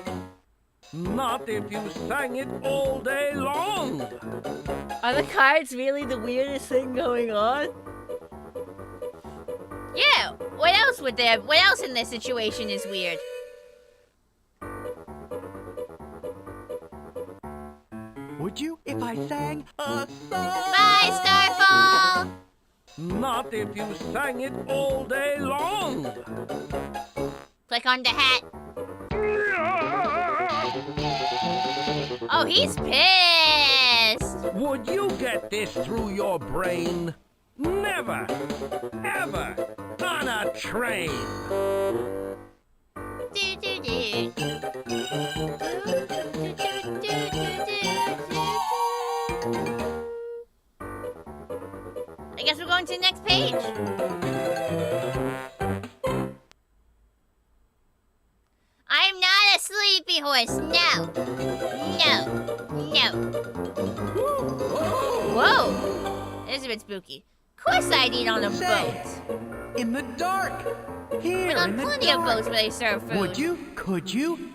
Not if you sang it all day long. Are the cards really the weirdest thing going on? Yeah, what else in this situation is weird? Would you if I sang a song? Bye, Starfall! Not if you sang it all day long. Click on the hat. Oh, he's pissed! Would you get this through your brain? Never, ever, on a train. I guess we're going to the next page. I'm not a sleepy horse. No. No. No. Whoa. This is a bit spooky. Of course I'd eat on a boat. In the dark. Here, Been on in the plenty of dark. boats where they serve food. Would you? Could you?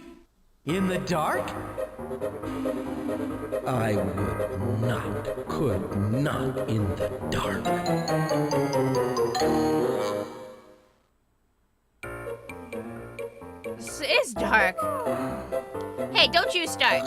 In the dark? I would not, could not in the dark. This is dark. Hey, don't you start.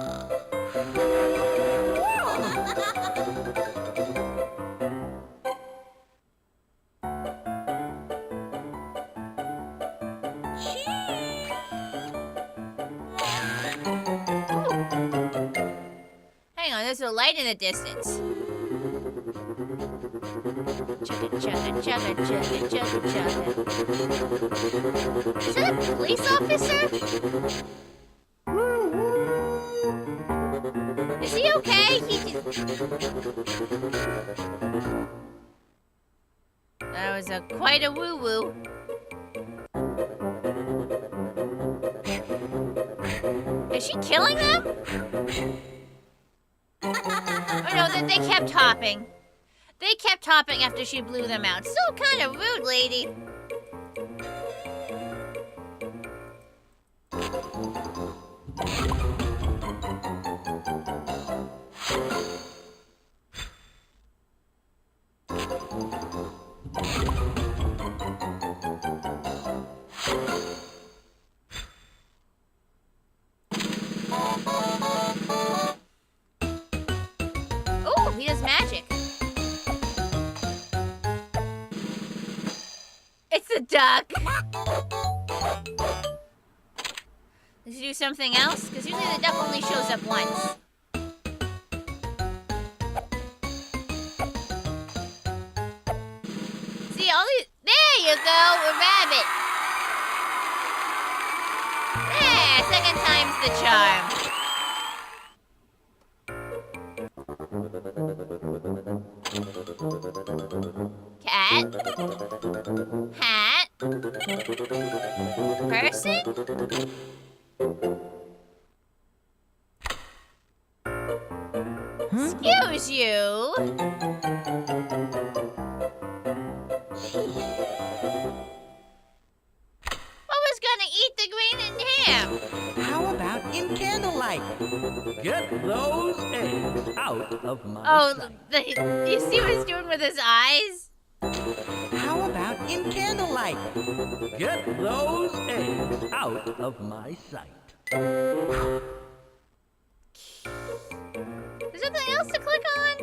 Hang on, there's a light in the distance. Chugga, chugga, chugga, chugga, chugga, chugga. Is that a police officer? Is he okay? That was quite a woo-woo. Is she killing them? Oh no, they kept hopping. They kept hopping after she blew them out. So kind of rude, lady. Oh, he does magic. It's a duck. Does he do something else? Because usually the duck only shows up once. See, all these... There you go, a rabbit. Yeah, second time's the charm. Cat. Hat. Person. Excuse you. What was gonna eat the green and ham? How about in candlelight? Get those eggs out of my Oh, sight. you see what he's doing with his eyes? How about in candlelight? Get those eggs out of my sight. Is there something else to click on?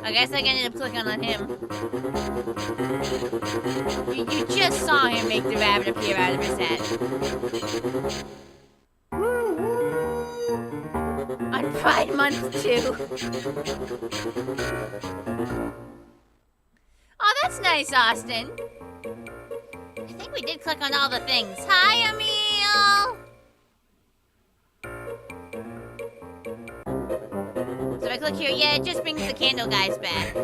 I guess I can end up clicking on him. You just saw him make the rabbit appear out of his hat. On Pride Month 2. Oh, that's nice, Austin. I think we did click on all the things. Hi, Emil! So if I click here, yeah, it just brings the candle guys back.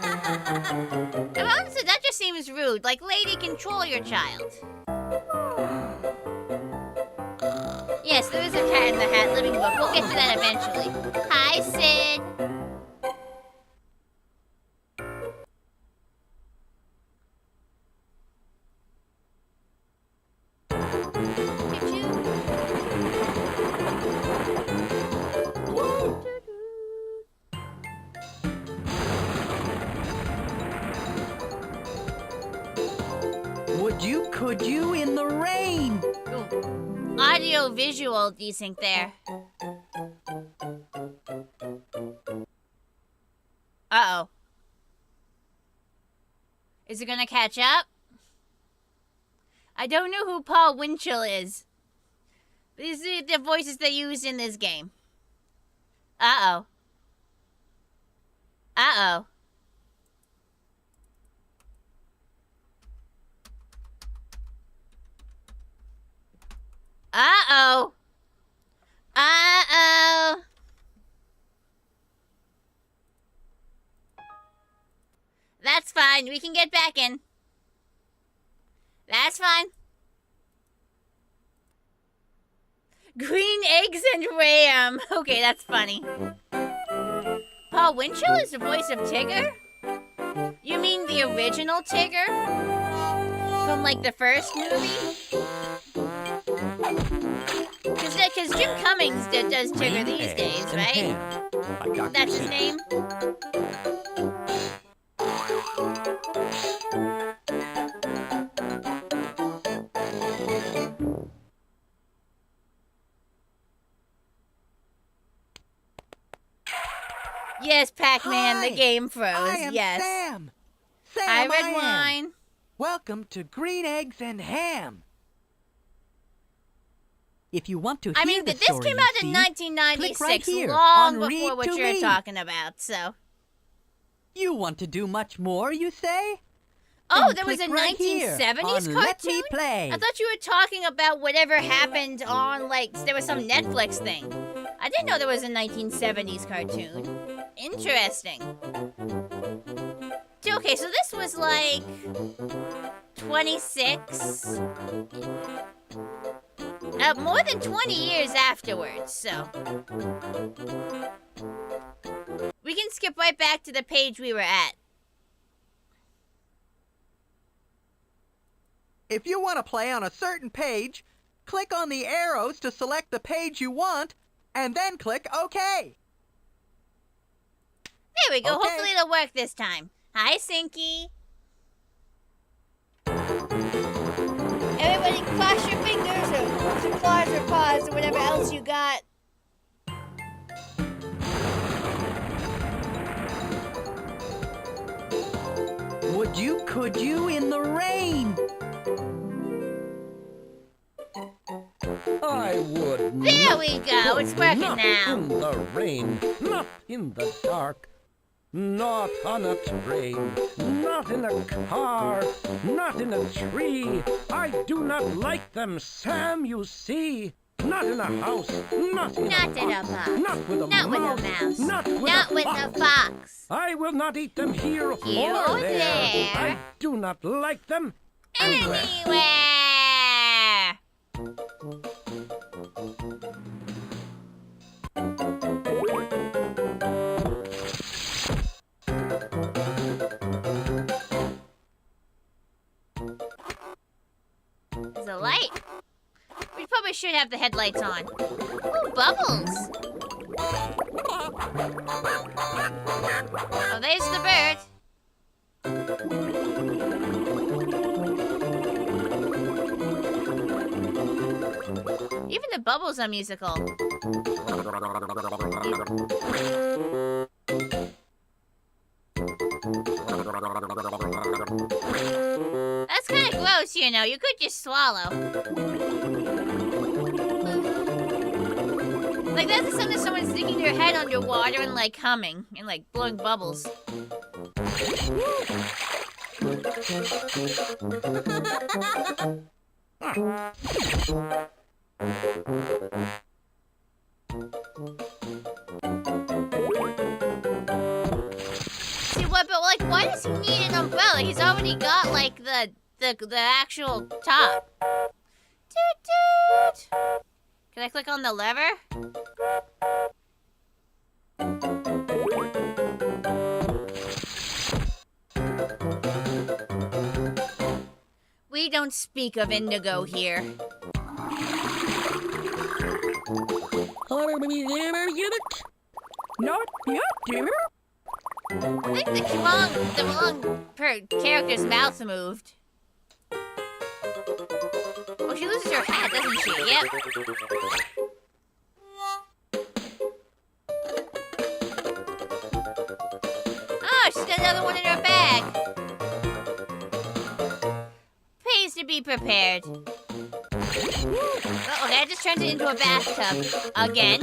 And honestly, that just seems rude. Like, lady, control your child. Yes, there is a Cat in the Hat living book. We'll get to that eventually. Hi, Sid. Would you, could you in the rain? Ooh. Audio visual desync there. Uh-oh. Is it gonna catch up? I don't know who Paul Winchell is. These are the voices they used in this game. Uh-oh. Uh-oh. Uh-oh. Uh-oh. That's fine. We can get back in. That's fine. Green eggs and RAM. Okay, that's funny. Paul Winchell is the voice of Tigger? You mean the original Tigger? From, like, the first movie? Because Jim Cummings does Tigger these days, right? That's his name? Yes, Pac-Man, the game froze. I am yes. Sam. Hi, Sam, Red I am. Wine. Welcome to Green Eggs and Ham. If you want to hear I mean, the this story, came you out in see, 1996, click right here long on before Read what to you're Me. talking about, so. You want to do much more, you say? Oh, Then there was a click right here 1970s on cartoon? Let Me Play. I thought you were talking about whatever happened on, like, there was some Netflix thing. I didn't know there was a 1970s cartoon. Interesting. Okay, so this was like 26. More than 20 years afterwards, so. We can skip right back to the page we were at. If you want to play on a certain page, click on the arrows to select the page you want, and then click OK. There we go. Okay. Hopefully it'll work this time. Hi, Sinky. Everybody cross your fingers or claws or paws or whatever else you got. Could you in the rain? I would There not we go. It's working not now. in the rain, not in the dark, not on a train, not in a car, not in a tree. I do not like them, Sam, you see. Not in a house, not in Not a in a box, box. not with a Not with mouse, a mouse. not with Not a with fox. a fox. I will not eat them here, Here or or there. there. I do not like them anywhere. Anywhere. There's a light. We probably should have the headlights on. Ooh, bubbles. Oh, there's the bird. Even the bubbles are musical. That's kind of gross, you know. You could just swallow. Like, that's the sound of someone sticking their head underwater and, like, humming and, like, blowing bubbles. See what? But like, why does he need an umbrella? He's already got like the actual top. Toot toot. Can I click on the lever? We don't speak of indigo here. Not yet, dear. I think the wrong character's mouth moved. Oh, she loses her hat, doesn't she? Yep. Oh, she's got another one in her bag. Pays to be prepared. Oh, okay, I just turned it into a bathtub. Again.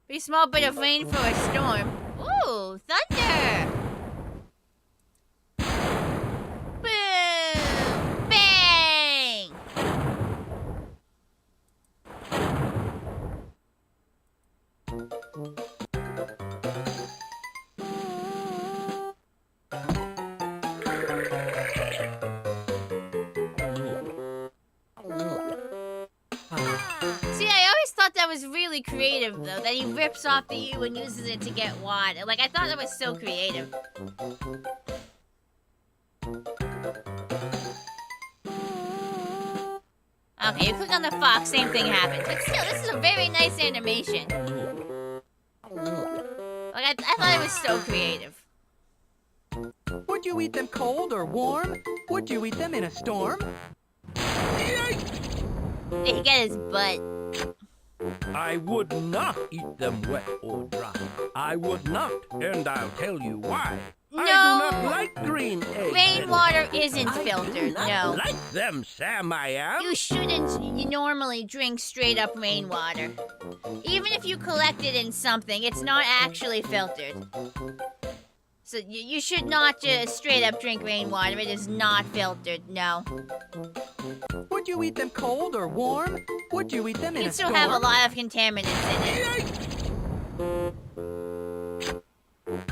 Pretty small bit of rain for a storm. Ooh, thunder! Boo! See, I always thought that was really creative, though, that he rips off the U and uses it to get water. Like, I thought that was so creative. Okay, you click on the fox, same thing happens. But still, this is a very nice animation. Like, I thought it was so creative. Would you eat them cold or warm? Would you eat them in a storm? Did he get his butt? I would not eat them wet or dry. I would not, and I'll tell you why. No. I do not like green eggs. Rainwater isn't filtered, no. Like them, Sam, I am. You shouldn't normally drink straight up rainwater. Even if you collect it in something, it's not actually filtered. So you should not just straight up drink rainwater. It is not filtered, no. Would you eat them cold or warm? Would you eat them in You a still storm? have a lot of contaminants in it.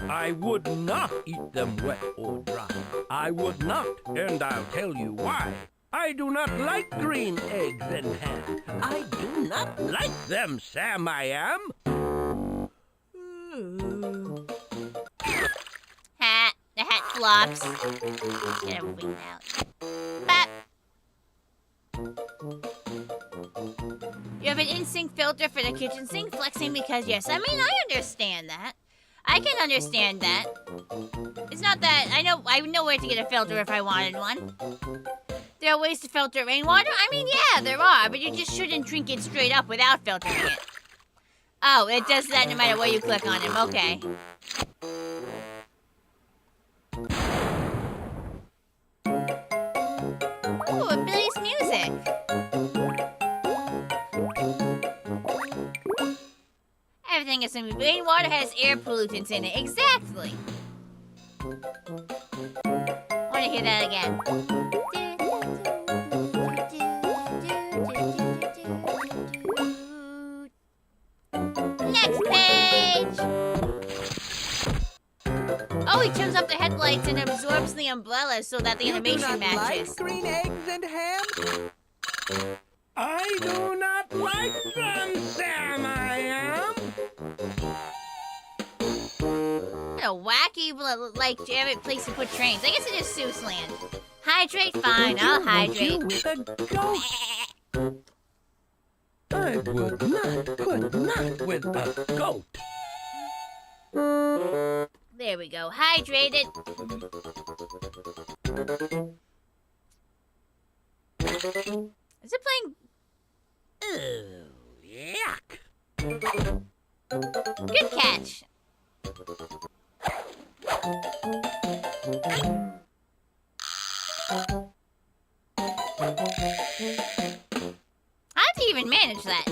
I would not eat them wet or dry. I would not, and I'll tell you why. I do not like green eggs and ham. I do not like them, Sam, I am. Hat. The hat flops. Get everything out. Bap. You have an in-sink filter for the kitchen sink? Flexing because yes. I mean, I understand that. I can understand that. It's not that I know where to get a filter if I wanted one. There are ways to filter rainwater? I mean, yeah, there are, but you just shouldn't drink it straight up without filtering it. Oh, it does that no matter where you click on him. Okay. Ooh, it plays music. Everything is in rainwater has air pollutants in it. Exactly. I want to hear that again. Next page. Oh, he turns up the headlights and absorbs the umbrella so that the animation matches. Like green eggs and ham? I do not like them, Sam, I am. What a wacky, like, place to put trains. I guess it is Seuss Land. Hydrate? Fine, I'll hydrate. With a goat. I would not, could not with a goat. There we go. Hydrated. Is it playing? Oh, yuck. Good catch. How'd you even manage that?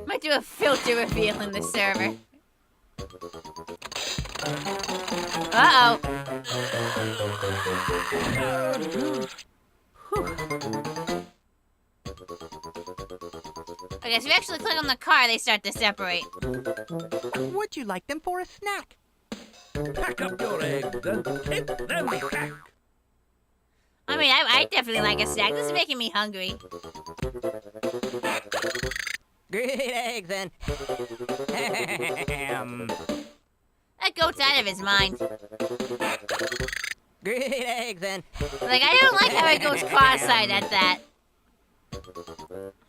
Might do a filter reveal in the server. Uh-oh. Okay, so you actually click on the car, they start to separate. Would you like them for a snack? Pack up your eggs and take them back. I mean, I definitely like a snack. This is making me hungry. Green eggs and ham. That goat's out of his mind. Green eggs and Like, I don't like how it goes cross-eyed at that.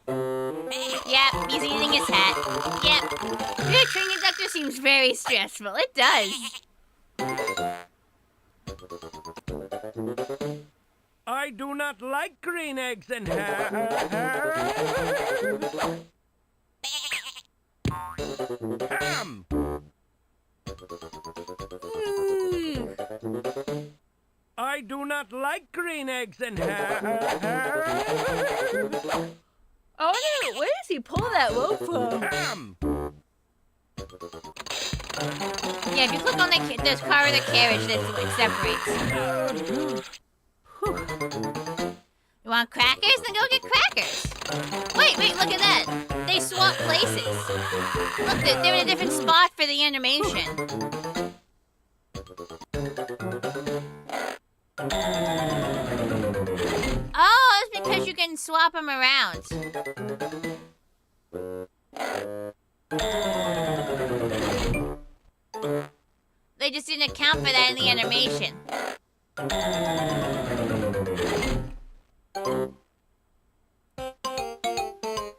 Yep, he's eating his hat. Yep. Your train conductor seems very stressful. It does. I do not like green eggs and ham. Ham. I do not like green eggs and ham. Oh no, where does he pull that rope from? Ham. Yeah, if you click on the car or the carriage, it separates. You want crackers? Then go get crackers. Wait, look at that. They swap places. Look, they're in a different spot for the animation. Oh, it's because you can swap them around. They just didn't account for that in the animation.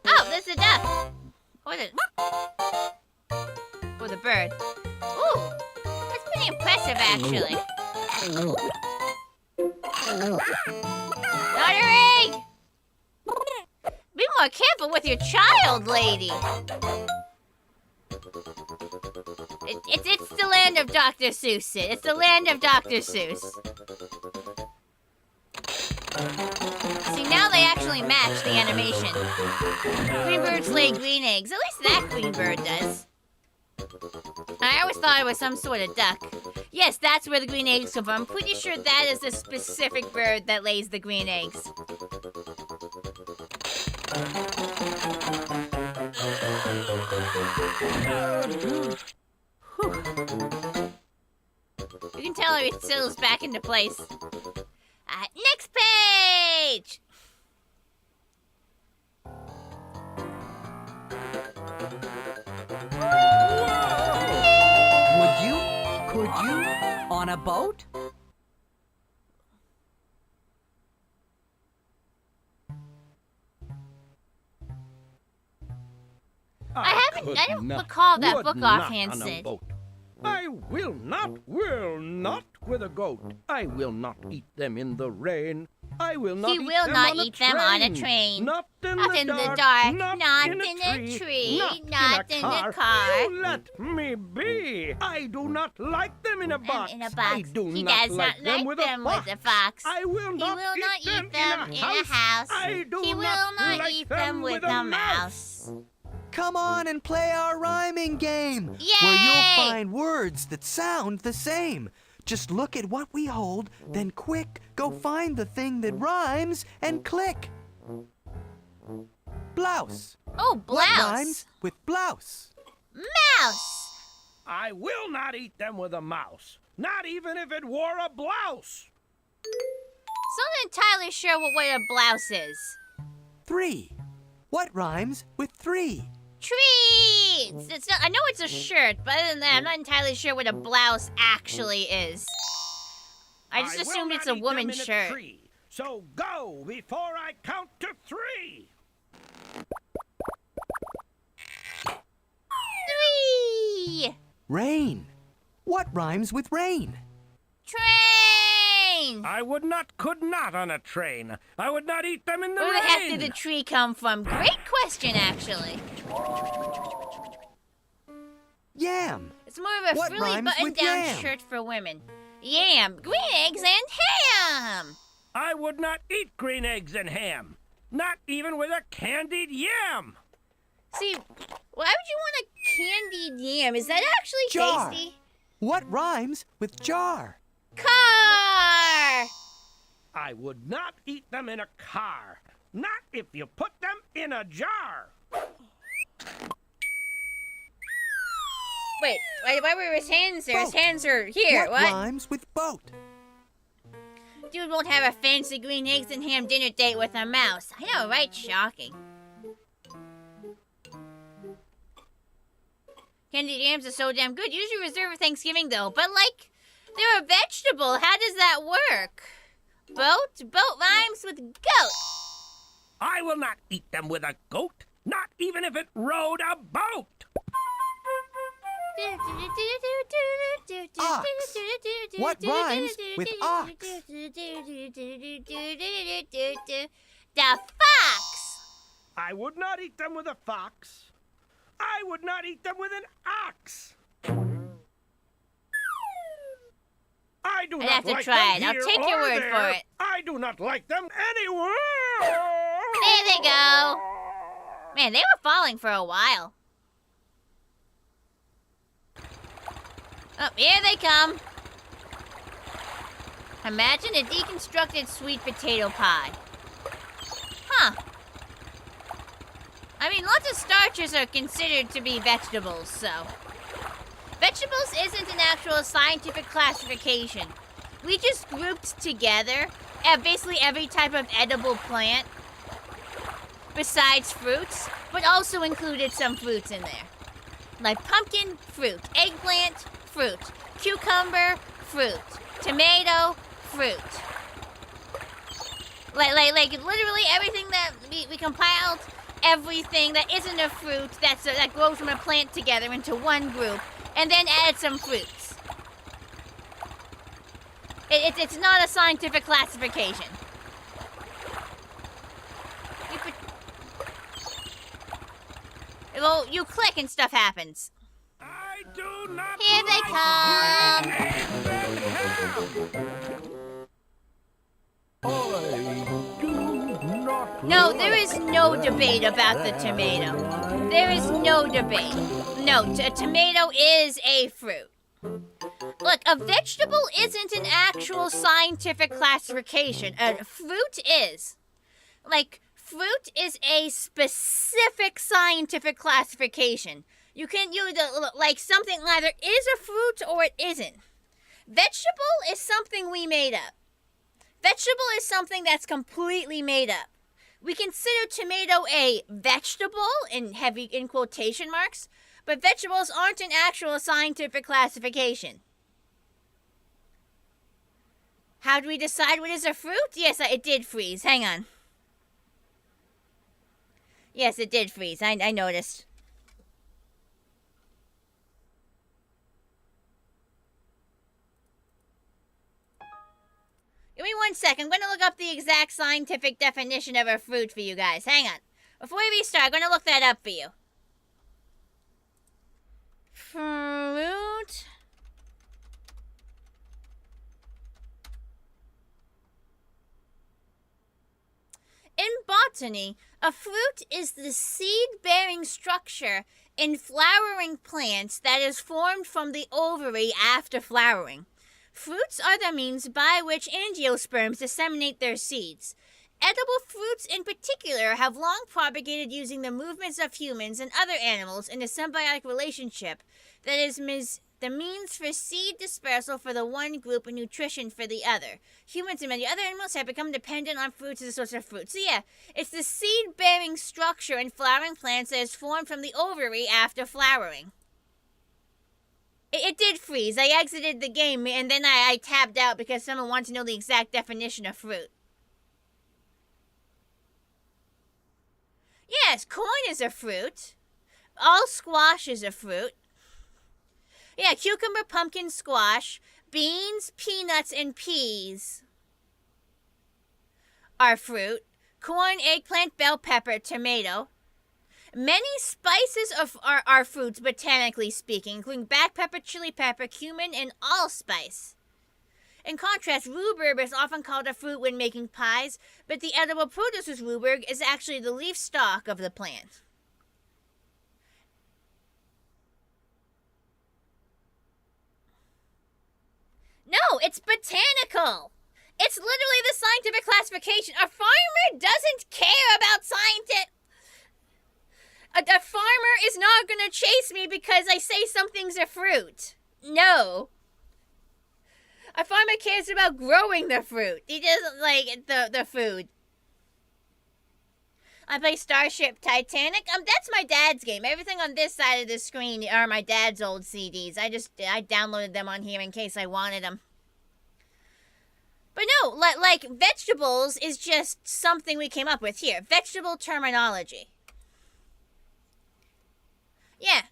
Oh, there's a duck. Or the bird. Ooh, that's pretty impressive, actually. Not her egg! Be more careful with your child, lady. It's the land of Dr. Seuss, Sid. It's the land of Dr. Seuss. See, now they actually match the animation. Green birds lay green eggs. At least that green bird does. I always thought it was some sort of duck. Yes, that's where the green eggs come from. I'm pretty sure that is the specific bird that lays the green eggs. You can tell it settles back into place. Next page! Could you? On a boat? I don't recall that book offhand, Sid. I will not with a goat. I will not eat them in the rain. I will not He will not eat them on a train. Not in the dark. Not in a tree. Not in in a car. You let me be. I do not like them in a box. In a box. I do He not does like not them like with them a fox. with a fox. I will not eat them in a house. I do He will not eat them with a mouse. Come on and play our rhyming game. Yay! Where you'll find words that sound the same. Just look at what we hold, then quick, go find the thing that rhymes and click. Blouse. Oh, blouse. What rhymes with blouse? Mouse. I will not eat them with a mouse. Not even if it wore a blouse. So I'm not entirely sure what a blouse is. 3. What rhymes with 3? Trees! I know it's a shirt, but other than that, I'm not entirely sure what a blouse actually is. I just assumed it's a woman's shirt. So go before I count to 3. 3! Rain. What rhymes with rain? Train! I would not, could not on a train. I would not eat them in the Where rain. the heck did the tree come from? Great question, actually. Yam. It's more of a What frilly rhymes with button-down yam? shirt for women. Yam, green eggs, and ham! I would not eat green eggs and ham. Not even with a candied yam. See, why would you want a candied yam? Is that actually Jar. tasty? What rhymes with jar? Car! I would not eat them in a car. Not if you put them in a jar. Wait, why were his hands there? His hands are here. What rhymes with boat? Dude won't have a fancy green eggs and ham dinner date with a mouse. I know, right? Shocking. Candied yams are so damn good. Usually reserved for Thanksgiving, though. But, like, they're a vegetable. How does that work? Boat? Boat rhymes with goat. I will not eat them with a goat. Not even if it rode a boat. Ox. What rhymes with ox? The fox. I would not eat them with a fox. I would not eat them with an ox. I do I'd not have to like try them it. I'll here take your or word there. for it. I do not like them anywhere. There they go. Man, they were falling for a while. Oh, here they come. Imagine a deconstructed sweet potato pie. I mean, lots of starches are considered to be vegetables, so. Vegetables isn't an actual scientific classification. We just grouped together basically every type of edible plant besides fruits, but also included some fruits in there. Like pumpkin, fruit. Eggplant, fruit. Cucumber, fruit. Tomato, fruit. Like literally everything that we compiled, everything that isn't a fruit that grows from a plant together into one group, and then added some fruits. It's not a scientific classification. Well, you click and stuff happens. I do not Here they like come. green eggs and ham. I do not No, there is no debate about the tomato. There is no debate. No, a tomato is a fruit. Look, a vegetable isn't an actual scientific classification. A fruit is. Like, fruit is a specific scientific classification. You can use like something either is a fruit or it isn't. Vegetable is something we made up. Vegetable is something that's completely made up. We consider tomato a vegetable in quotation marks, but vegetables aren't an actual scientific classification. How do we decide what is a fruit? Yes, it did freeze. Hang on. Yes, it did freeze. I noticed. Give me 1 second. I'm going to look up the exact scientific definition of a fruit for you guys. Hang on. Before we restart, I'm going to look that up for you. Fruit. In botany, a fruit is the seed-bearing structure in flowering plants that is formed from the ovary after flowering. Fruits are the means by which angiosperms disseminate their seeds. Edible fruits in particular have long propagated using the movements of humans and other animals in a symbiotic relationship that is the means for seed dispersal for the one group and nutrition for the other. Humans and many other animals have become dependent on fruits as a source of fruit. So yeah, it's the seed-bearing structure in flowering plants that is formed from the ovary after flowering. It did freeze. I exited the game and then I tabbed out because someone wanted to know the exact definition of fruit. Yes, corn is a fruit. All squash is a fruit. Yeah, cucumber, pumpkin, squash, beans, peanuts, and peas are fruit. Corn, eggplant, bell pepper, tomato. Many spices are fruits, botanically speaking, including black pepper, chili pepper, cumin, and allspice. In contrast, rhubarb is often called a fruit when making pies, but the edible produce of rhubarb is actually the leaf stalk of the plant. No, it's botanical. It's literally the scientific classification. A farmer doesn't care about scientific. A farmer is not going to chase me because I say something's a fruit. No. A farmer cares about growing the fruit. He doesn't like the food. I play Starship Titanic. That's my dad's game. Everything on this side of the screen are my dad's old CDs. I downloaded them on here in case I wanted them. But no, like vegetables is just something we came up with here. Vegetable terminology. Yeah.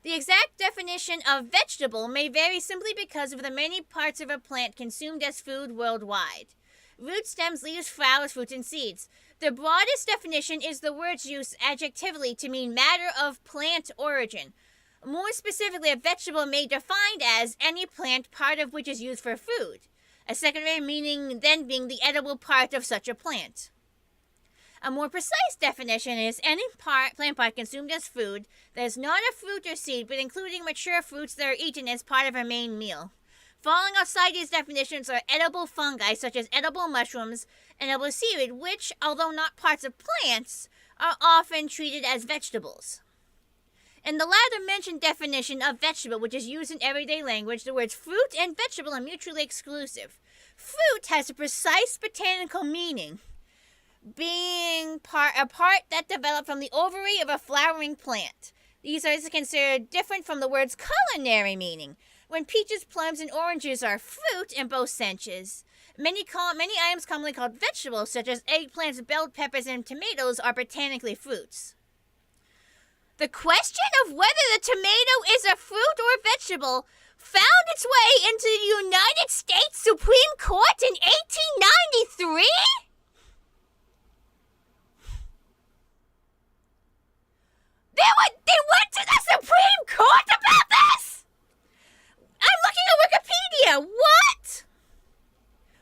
The exact definition of vegetable may vary simply because of the many parts of a plant consumed as food worldwide. Root stems, leaves, flowers, fruits, and seeds. The broadest definition is the word's use adjectively to mean matter of plant origin. More specifically, a vegetable may be defined as any plant part of which is used for food. A secondary meaning then being the edible part of such a plant. A more precise definition is any plant part consumed as food that is not a fruit or seed, but including mature fruits that are eaten as part of a main meal. Falling outside these definitions are edible fungi, such as edible mushrooms and edible seaweed, which, although not parts of plants, are often treated as vegetables. In the latter mentioned definition of vegetable, which is used in everyday language, the words fruit and vegetable are mutually exclusive. Fruit has a precise botanical meaning, being a part that developed from the ovary of a flowering plant. These are considered different from the word's culinary meaning, when peaches, plums, and oranges are fruit in both senses. Many items commonly called vegetables, such as eggplants, bell peppers, and tomatoes, are botanically fruits. The question of whether the tomato is a fruit or vegetable found its way into the United States Supreme Court in 1893? They went to the Supreme Court about this? I'm looking at Wikipedia.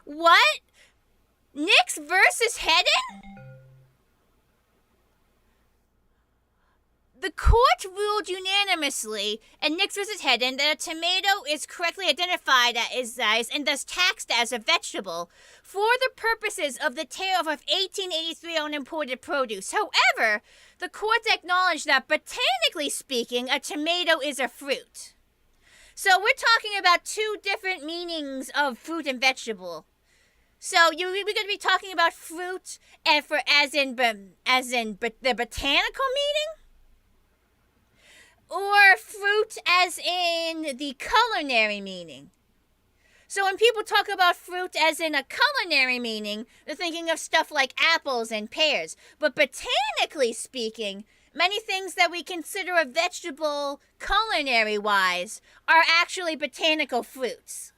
What? Nix versus Hedden? The court ruled unanimously in Nix versus Hedden that a tomato is correctly identified as and thus taxed as a vegetable for the purposes of the tariff of 1883 on imported produce. However, the court acknowledged that, botanically speaking, a tomato is a fruit. So we're talking about two different meanings of fruit and vegetable. So we're going to be talking about fruit and as in the botanical meaning? Or fruit as in the culinary meaning. So when people talk about fruit as in a culinary meaning, they're thinking of stuff like apples and pears. But botanically speaking, many things that we consider a vegetable culinary-wise are actually botanical fruits.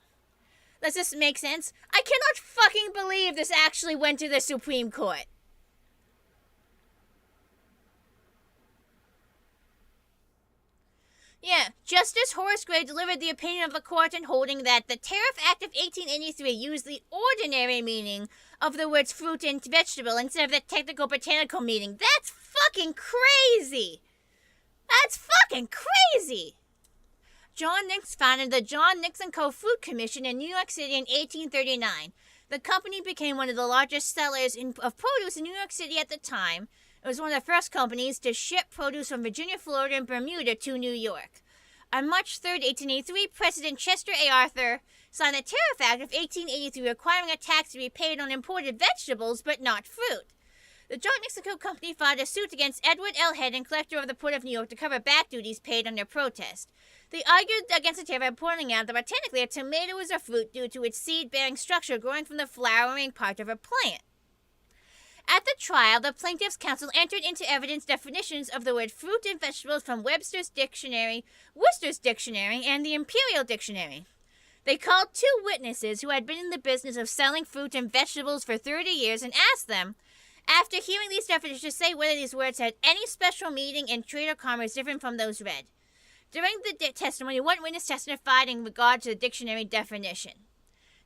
Does this make sense? I cannot fucking believe this actually went to the Supreme Court. Yeah, Justice Horace Gray delivered the opinion of the court in holding that the Tariff Act of 1883 used the ordinary meaning of the words fruit and vegetable instead of the technical botanical meaning. That's fucking crazy! That's fucking crazy! John Nix founded the John Nix & Co. Fruit Commission in New York City in 1839. The company became one of the largest sellers of produce in New York City at the time. It was one of the first companies to ship produce from Virginia, Florida, and Bermuda to New York. On March 3, 1883, President Chester A. Arthur signed the Tariff Act of 1883 requiring a tax to be paid on imported vegetables but not fruit. The John Nix & Co. Company filed a suit against Edward L. Hedden, collector of the Port of New York, to cover back duties paid on their protest. They argued against the tariff by pointing out that botanically a tomato is a fruit due to its seed-bearing structure growing from the flowering part of a plant. At the trial, the plaintiff's counsel entered into evidence definitions of the word fruit and vegetables from Webster's Dictionary, Worcester's Dictionary, and the Imperial Dictionary. They called two witnesses who had been in the business of selling fruit and vegetables for 30 years and asked them, after hearing these definitions, to say whether these words had any special meaning in trade or commerce different from those read. During the testimony, one witness testified in regard to the dictionary definition.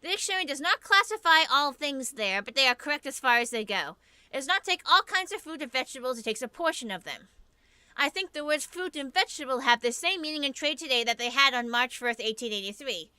The dictionary does not classify all things there, but they are correct as far as they go. It does not take all kinds of fruit and vegetables, it takes a portion of them. I think the words fruit and vegetable have the same meaning in trade today that they had on March 1st, 1883.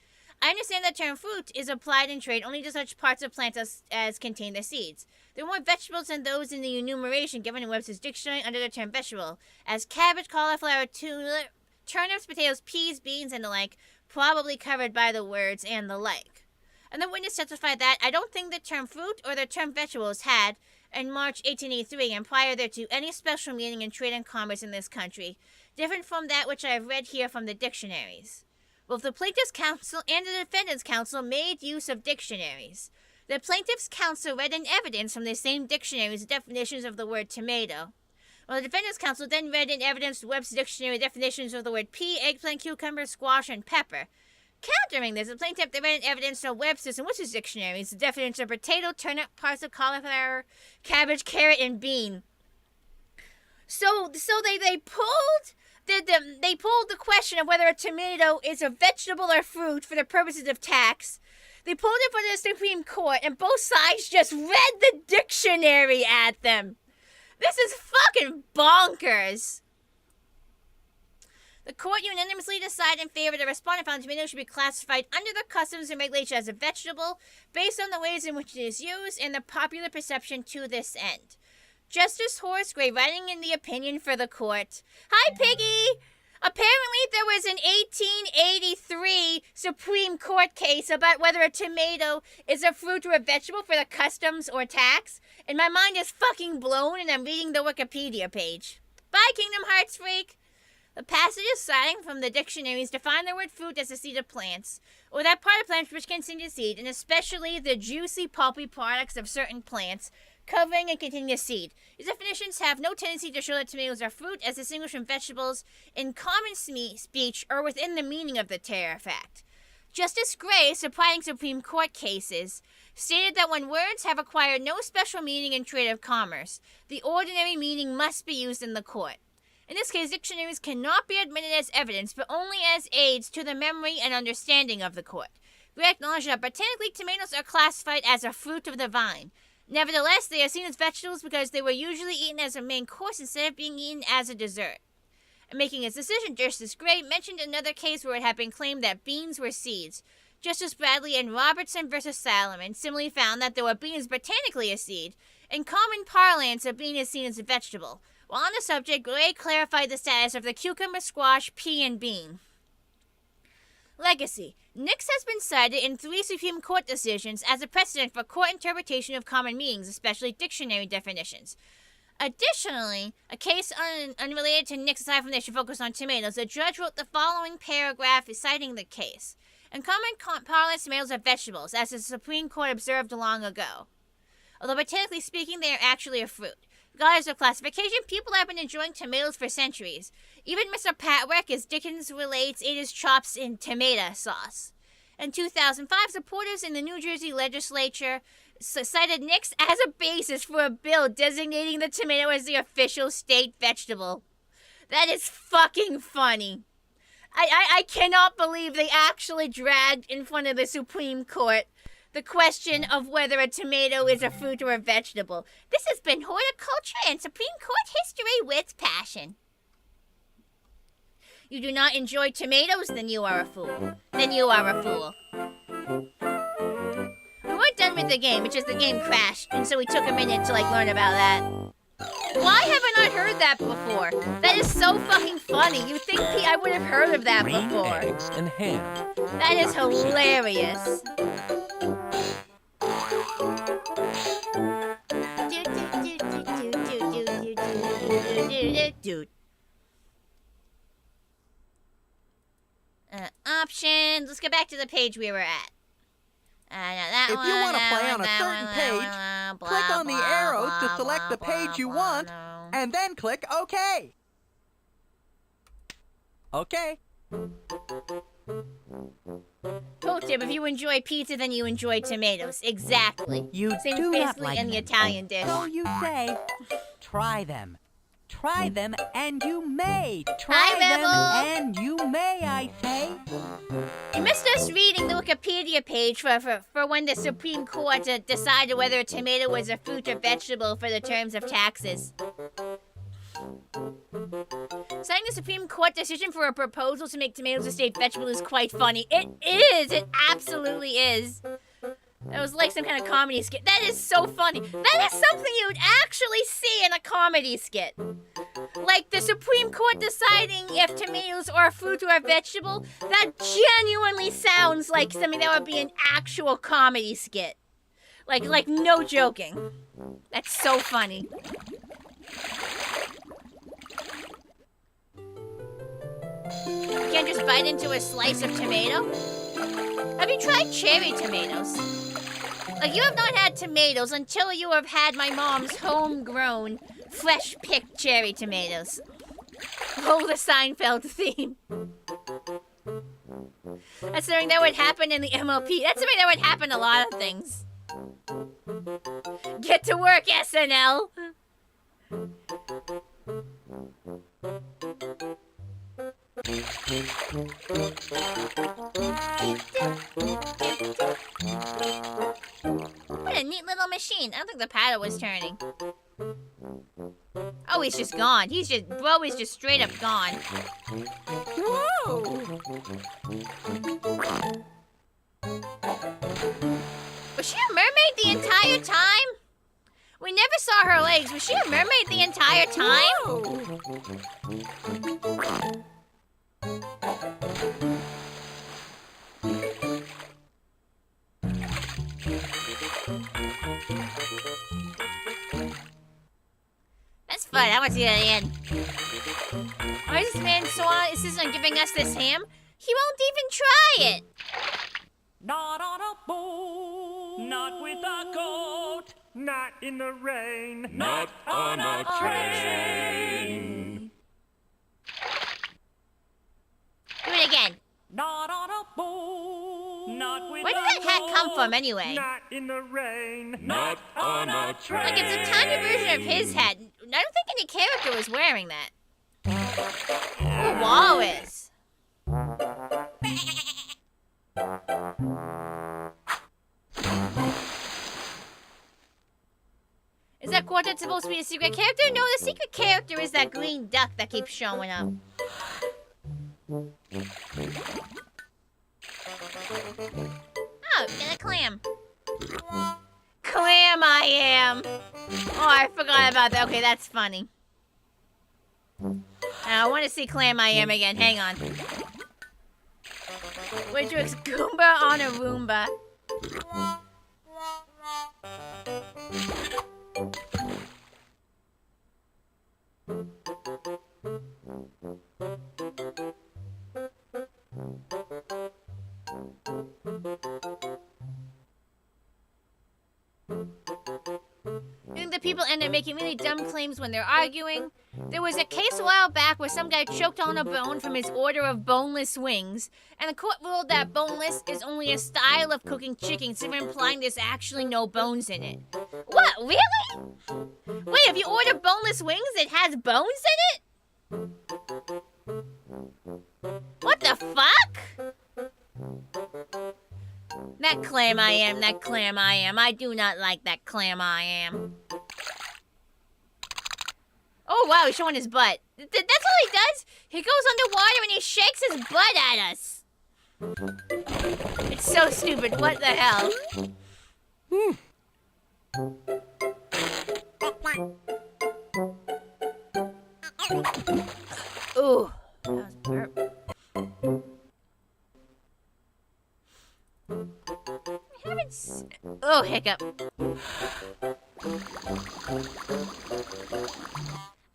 I understand the term fruit is applied in trade only to such parts of plants as contain the seeds. There are more vegetables than those in the enumeration given in Webster's Dictionary under the term vegetable, as cabbage, cauliflower, turnips, potatoes, peas, beans, and the like, probably covered by the words and the like. And the witness testified that I don't think the term fruit or the term vegetables had, in March 1883 and prior thereto, any special meaning in trade and commerce in this country, different from that which I have read here from the dictionaries. Both the plaintiff's counsel and the defendant's counsel made use of dictionaries. The plaintiff's counsel read in evidence from the same dictionaries the definitions of the word tomato, while the defendant's counsel then read in evidence Webster's Dictionary definitions of the word pea, eggplant, cucumber, squash, and pepper. Countering this, the plaintiff read in evidence from Webster's and Worcester's dictionaries the definitions of potato, turnip, parsley, cauliflower, cabbage, carrot, and bean. So they pulled the question of whether a tomato is a vegetable or fruit for the purposes of tax. They pulled it for the Supreme Court, and both sides just read the dictionary at them. This is fucking bonkers. The court unanimously decided in favor of the respondent found tomato should be classified under the customs and regulation as a vegetable based on the ways in which it is used and the popular perception to this end. Justice Horace Gray writing in the opinion for the court. Hi, Piggy! Apparently there was an 1883 Supreme Court case about whether a tomato is a fruit or a vegetable for the customs or tax, and my mind is fucking blown and I'm reading the Wikipedia page. Bye, Kingdom Hearts freak! The passages citing from the dictionaries define the word fruit as a seed of plants, or that part of plants which contain a seed, and especially the juicy, pulpy products of certain plants, covering and containing a seed. These definitions have no tendency to show that tomatoes are fruit as distinguished from vegetables in common speech or within the meaning of the tariff act. Justice Gray, supplying Supreme Court cases, stated that when words have acquired no special meaning in trade of commerce, the ordinary meaning must be used in the court. In this case, dictionaries cannot be admitted as evidence, but only as aids to the memory and understanding of the court. We acknowledge that botanically tomatoes are classified as a fruit of the vine. Nevertheless, they are seen as vegetables because they were usually eaten as a main course instead of being eaten as a dessert. In making his decision, Justice Gray mentioned another case where it had been claimed that beans were seeds. Justice Bradley in Robertson v. Salomon similarly found that though a bean is botanically a seed, in common parlance a bean is seen as a vegetable. While on the subject, Gray clarified the status of the cucumber, squash, pea, and bean. Legacy. Nix has been cited in 3 Supreme Court decisions as a precedent for court interpretation of common meanings, especially dictionary definitions. Additionally, a case unrelated to Nix aside from this should focus on tomatoes. The judge wrote the following paragraph citing the case. In common parlance, tomatoes are vegetables, as the Supreme Court observed long ago. Although botanically speaking, they are actually a fruit. Regardless of classification, people have been enjoying tomatoes for centuries. Even Mr. Patwick, as Dickens relates, ate his chops in tomato sauce. In 2005, supporters in the New Jersey legislature cited Nix as a basis for a bill designating the tomato as the official state vegetable. That is fucking funny. I cannot believe they actually dragged in front of the Supreme Court the question of whether a tomato is a fruit or a vegetable. This has been horticulture and Supreme Court history with passion. You do not enjoy tomatoes? Then you are a fool. Then you are a fool. We weren't done with the game, it's just the game crashed, and so we took a minute to, learn about that. Why have I not heard that before? That is so fucking funny. You'd think I would have heard of that Green before. eggs and ham. That is hilarious. Options. Let's get back to the page we were at. If you want to play on a certain page, click on the arrows to select the page you want, and then click OK. OK. Pro tip, if you enjoy pizza, then you enjoy tomatoes. Exactly. You Same do not basically like in the them. Italian dish. So you say, try them. Try them and you may. Hi, Try them Rebel. and you may, I say. You missed us reading the Wikipedia page for when the Supreme Court decided whether a tomato was a fruit or vegetable for the terms of taxes. Citing the Supreme Court decision for a proposal to make tomatoes a state vegetable is quite funny. It is! It absolutely is. That was like some kind of comedy skit. That is so funny. That is something you'd actually see in a comedy skit. Like the Supreme Court deciding if tomatoes are a fruit or a vegetable. That genuinely sounds like something that would be an actual comedy skit. Like no joking. That's so funny. You can't just bite into a slice of tomato? Have you tried cherry tomatoes? You have not had tomatoes until you have had my mom's homegrown, fresh-picked cherry tomatoes. Oh, the Seinfeld theme. That's something that would happen in the MLP. That's something that would happen in a lot of things. Get to work, SNL! What a neat little machine. I don't think the paddle was turning. Oh, he's just gone. Bro is just straight up gone. Whoa! Was she a mermaid the entire time? We never saw her legs. Was she a mermaid the entire time? That's fun. I want to see that again. Why is this man so insistent on giving us this ham? He won't even try it. Not on a boat, not with a goat, not in the rain, not on a train. Do it again. Not on a boat, not with Where did that hat come from anyway? not in the rain, not on a train. Like, it's a tiny version of his hat. I don't think any character was wearing that. Oh, walrus. Is that quartet supposed to be a secret character? No, the secret character is that green duck that keeps showing up. Oh, get a clam. Clam I am. Oh, I forgot about that. Okay, that's funny. Now, I want to see Clam I am again. Hang on. Which was Goomba on a Roomba. I think the people end up making really dumb claims when they're arguing. There was a case a while back where some guy choked on a bone from his order of boneless wings, and the court ruled that boneless is only a style of cooking chicken, so implying there's actually no bones in it. What, really? Wait, if you order boneless wings, it has bones in it? What the fuck? That clam I am, that clam I am. I do not like that clam I am. Oh, wow, he's showing his butt. That's all he does? He goes underwater and he shakes his butt at us. It's so stupid. What the hell? Ooh, that was burp. Oh, hiccup.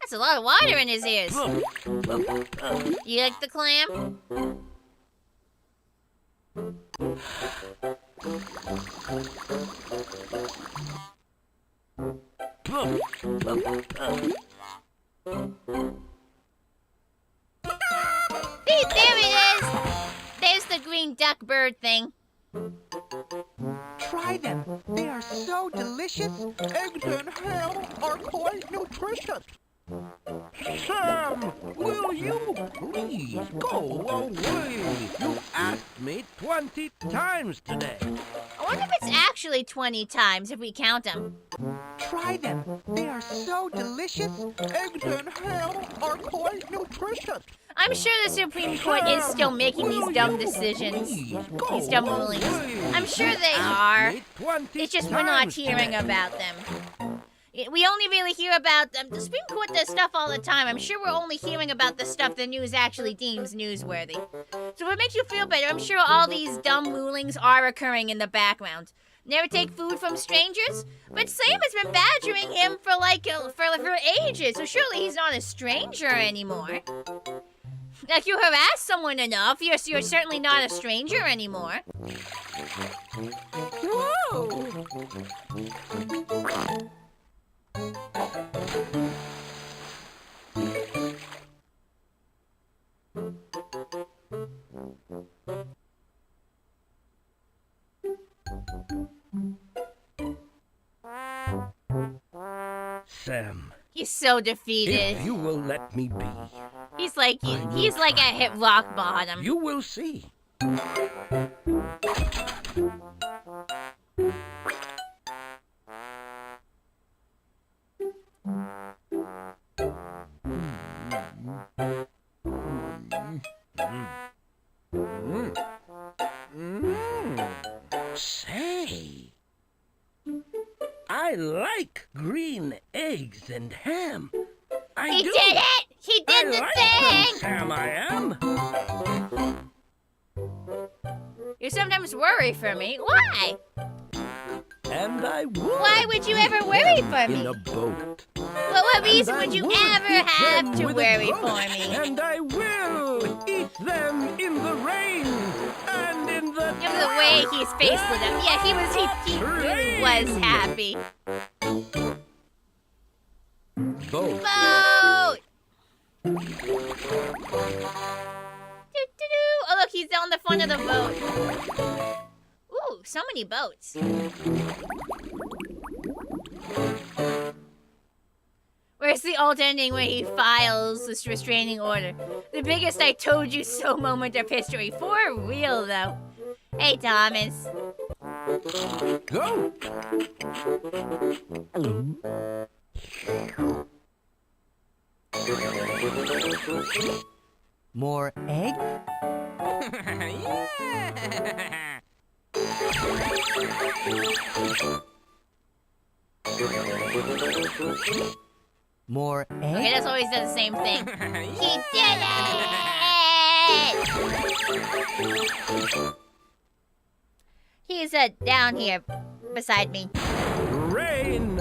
That's a lot of water in his ears. You like the clam? See, there it is! There's the green duck bird thing. Try them. They are so delicious. Eggs and ham are quite nutritious. Sam, will you please go away? You asked me 20 times today. I wonder if it's actually 20 times if we count them. Try them. They are so delicious. Eggs and ham are quite nutritious. I'm sure the Supreme Court is still making these dumb decisions. These dumb rulings. I'm sure they are. It's just we're not hearing about them. We only really hear about them. The Supreme Court does stuff all the time. I'm sure we're only hearing about the stuff the news actually deems newsworthy. So if it makes you feel better, I'm sure all these dumb rulings are occurring in the background. Never take food from strangers? But Sam has been badgering him for for ages, so surely he's not a stranger anymore. Like, you harass someone enough, you're certainly not a stranger anymore. Whoa! Sam, He's so defeated. if you will let me be, He's like I hit rock bottom. you will see. Say, I like green eggs and ham. He did it! He did the thing! Sam, I am. You sometimes worry for me. Why? And I would. Why would you ever worry for me? In a boat. Well, what reason would you ever have to worry for me? And I will eat them in the rain and in the Give the way his face lit up. Yeah, he really was happy. boat. Boat! Doo-doo-doo. Oh, look, he's on the front of the boat. Ooh, so many boats. Where's the alt ending where he files this restraining order? The biggest I told you so moment of history. For real, though. Hey, Thomas. Go! More eggs? More eggs? Okay, that's always does the same thing. He did it! He's down here beside me. Rain!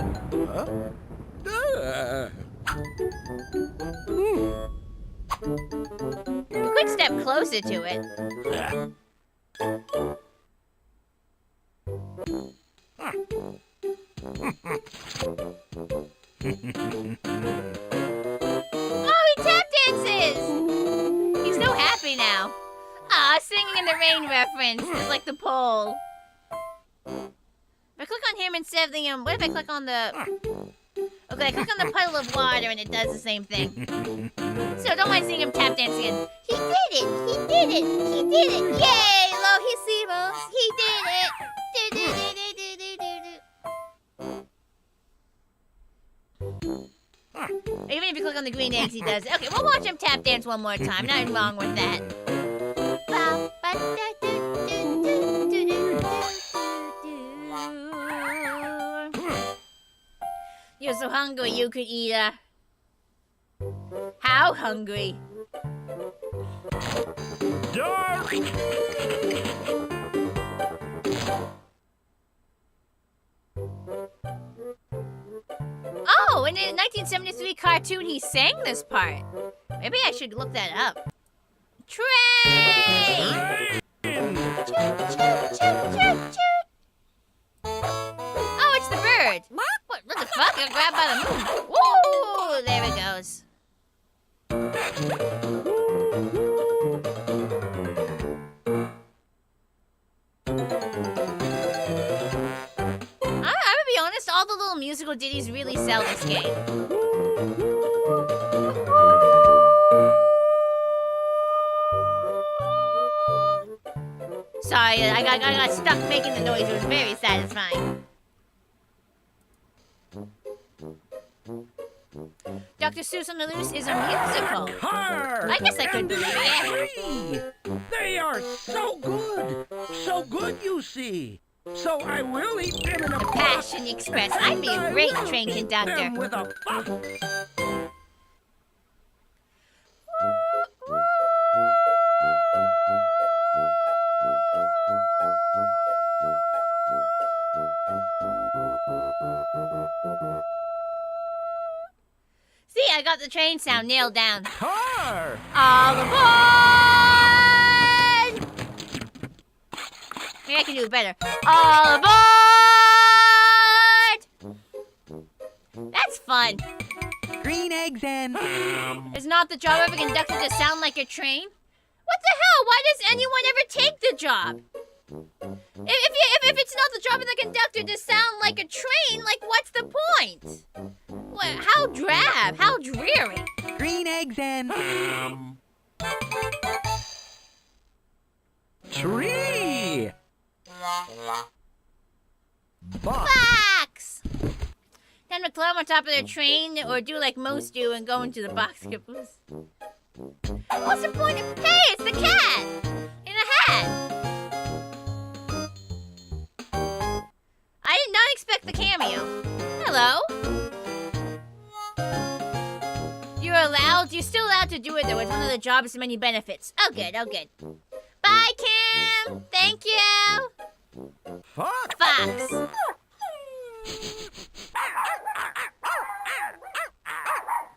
Quick step closer to it. Oh, he tap dances! He's so happy now. Ah, singing in the rain reference is like the pole. If I click on him instead of the, what if I click on the... Okay, I click on the puddle of water and it does the same thing. So don't mind seeing him tap dance again. He did it! He did it! He did it! Yay! Lohisimos! He did it! Even if you click on the green eggs, he does it. Okay, we'll watch him tap dance one more time. Nothing wrong with that. You're so hungry you could eat a... How hungry? Dark! Oh, in the 1973 cartoon, he sang this part. Maybe I should look that up. Train! Choo, choo, choo, choo, choo. Oh, it's the bird. What the fuck? I grabbed by the moon. Woo! There it goes. I'm gonna be honest, all the little musical ditties really sell this game. Sorry, I got stuck making the noise. It was very satisfying. Dr. Seuss on the Loose is a musical. I guess I could believe it. They are so good! So good, you see. So I will eat them in a The Passion Express. I'd be a great train conductor. with a fuck. See, I got the train sound nailed down. Car! All aboard! Maybe I can do it better. All aboard! That's fun. Green eggs and... Is not the job of a conductor to sound like a train? What the hell? Why does anyone ever take the job? If it's not the job of the conductor to sound like a train, like what's the point? What, how drab, how dreary. Green eggs and... Tree! Box! Box! Time to climb on top of the train or do like most do and go into the box caboose. What's the point of... Hey, it's the cat! In a hat! I did not expect the cameo. Hello? You're still allowed to do it though. It's one of the job's many benefits. Oh good, oh good. Bye, Kim! Thank you! Fox! Fox!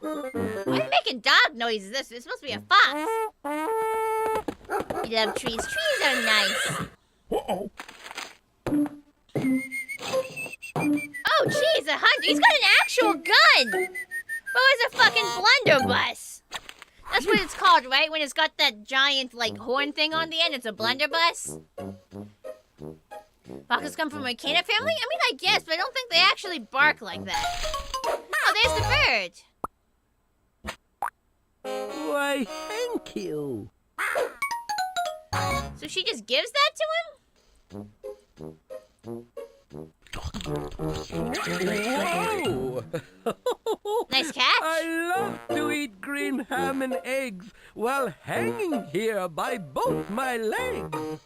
Why are you making dog noises? This is supposed to be a fox. You love trees. Trees are nice. Uh-oh. Oh, geez, a hunter. He's got an actual gun! But it's a fucking blunderbuss. That's what it's called, right? When it's got that giant, like, horn thing on the end, it's a blunderbuss. Foxes come from a canid family? I mean, I guess, but I don't think they actually bark like that. Oh, there's the bird. Why, thank you. So she just gives that to him? Whoa! Nice catch. I love to eat green ham and eggs while hanging here by both my legs. I'm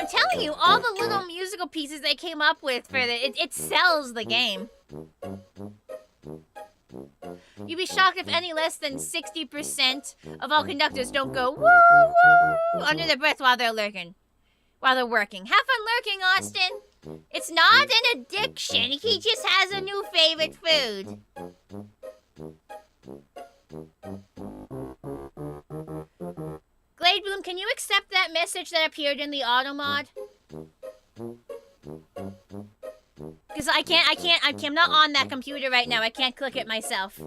telling you, all the little musical pieces they came up with for it sells the game. You'd be shocked if any less than 60% of all conductors don't go woo woo under their breath while they're working. Have fun lurking, Austin. It's not an addiction. He just has a new favorite food. Glade Bloom, can you accept that message that appeared in the auto mod? Because I'm not on that computer right now. I can't click it myself.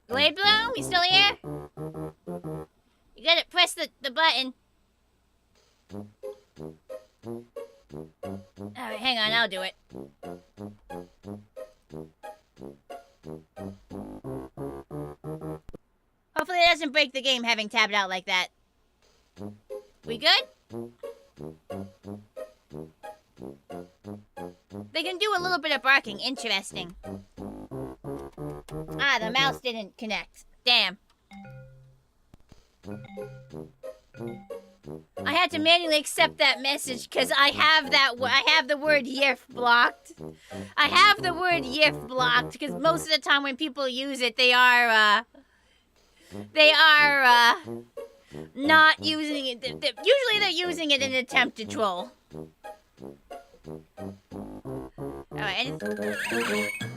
Glade Bloom, you still here? You gotta press the button. Alright, hang on, I'll do it. Hopefully it doesn't break the game having tabbed out like that. We good? They can do a little bit of barking. Interesting. Ah, the mouse didn't connect. Damn. I had to manually accept that message because I have the word YIRF blocked. I have the word YIRF blocked because most of the time when people use it, they are not using it. Usually they're using it in an attempt to troll. Alright,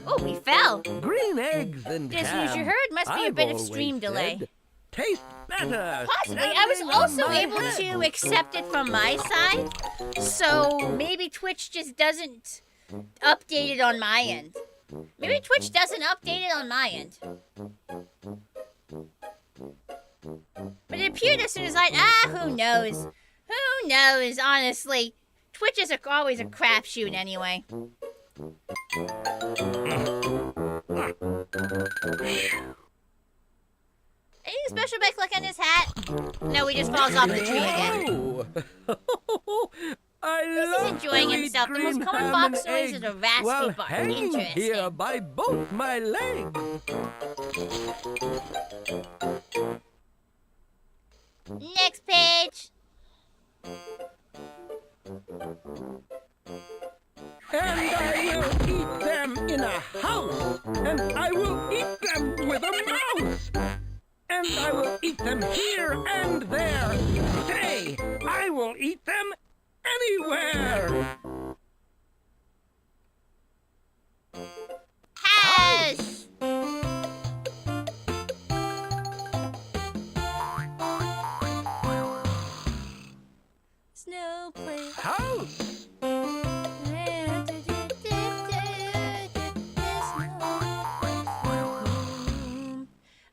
oh, we fell. Green eggs and Just ham. use your herd. Must be a bit of I've stream always delay. said, taste better. Possibly. I was also able to accept it from my side, so maybe Twitch just doesn't update it on my end. Maybe Twitch doesn't update it on my end. But it appeared as soon as who knows? Who knows, honestly. Twitch is always a crapshoot anyway. Anything special by clicking his hat? No, he just falls off the tree again. He's enjoying himself. The most common fox noise is a raspy bark. Interesting. Here by both my legs. Next page. And I will eat them in a house. And I will eat them with a mouse. And I will eat them here and there. Say, I will eat them anywhere. House. Snow place. House.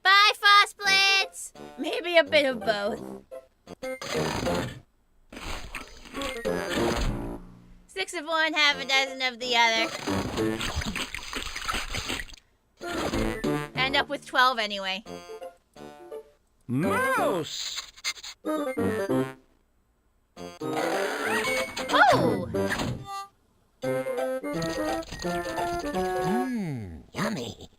Bye, Fossblitz! Maybe a bit of both. 6 of one, half a dozen of the other. End up with 12 anyway. Mouse. Oh! Yummy.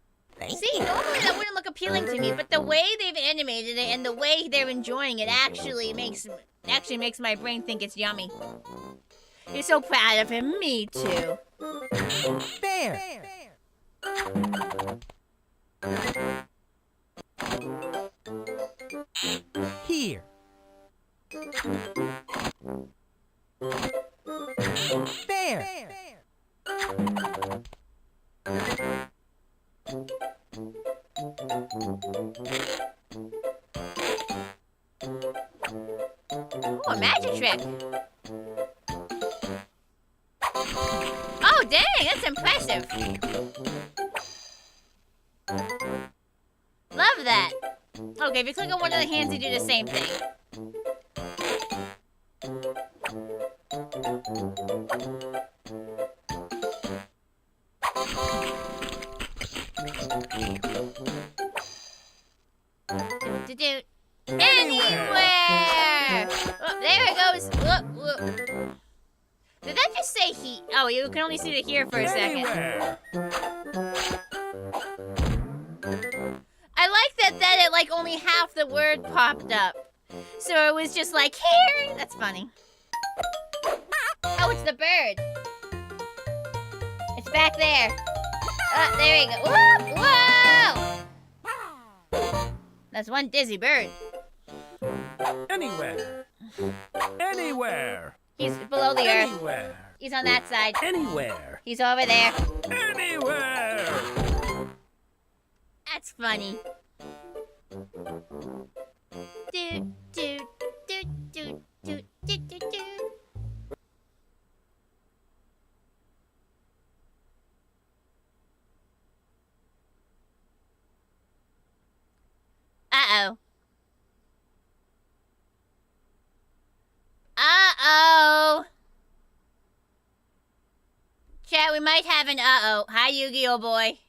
appealing to me, but the way they've animated it and the way they're enjoying it actually makes my brain think it's yummy. You're so proud of him. Me too. There. Here. There. Oh, a magic trick. Oh, dang, that's impressive. Love that. Okay, if you click on one of the hands, you do the same thing. Do-do-do. Anywhere! Oh, there it goes. Whoop, whoop. Did that just say heat? Oh, you can only see the here for a second. Anywhere. I like that it like only half the word popped up. So it was just like here. That's funny. Oh, it's the bird. It's back there. Oh, there we go. Whoa! That's one dizzy bird. Anywhere. Anywhere. He's below the earth. Anywhere. He's on that side. Anywhere. He's over there. Anywhere. That's funny. Do do do do do do do do. Uh-oh. Uh-oh. Chat, we might have an uh-oh. Hi, Yu-Gi-Oh boy.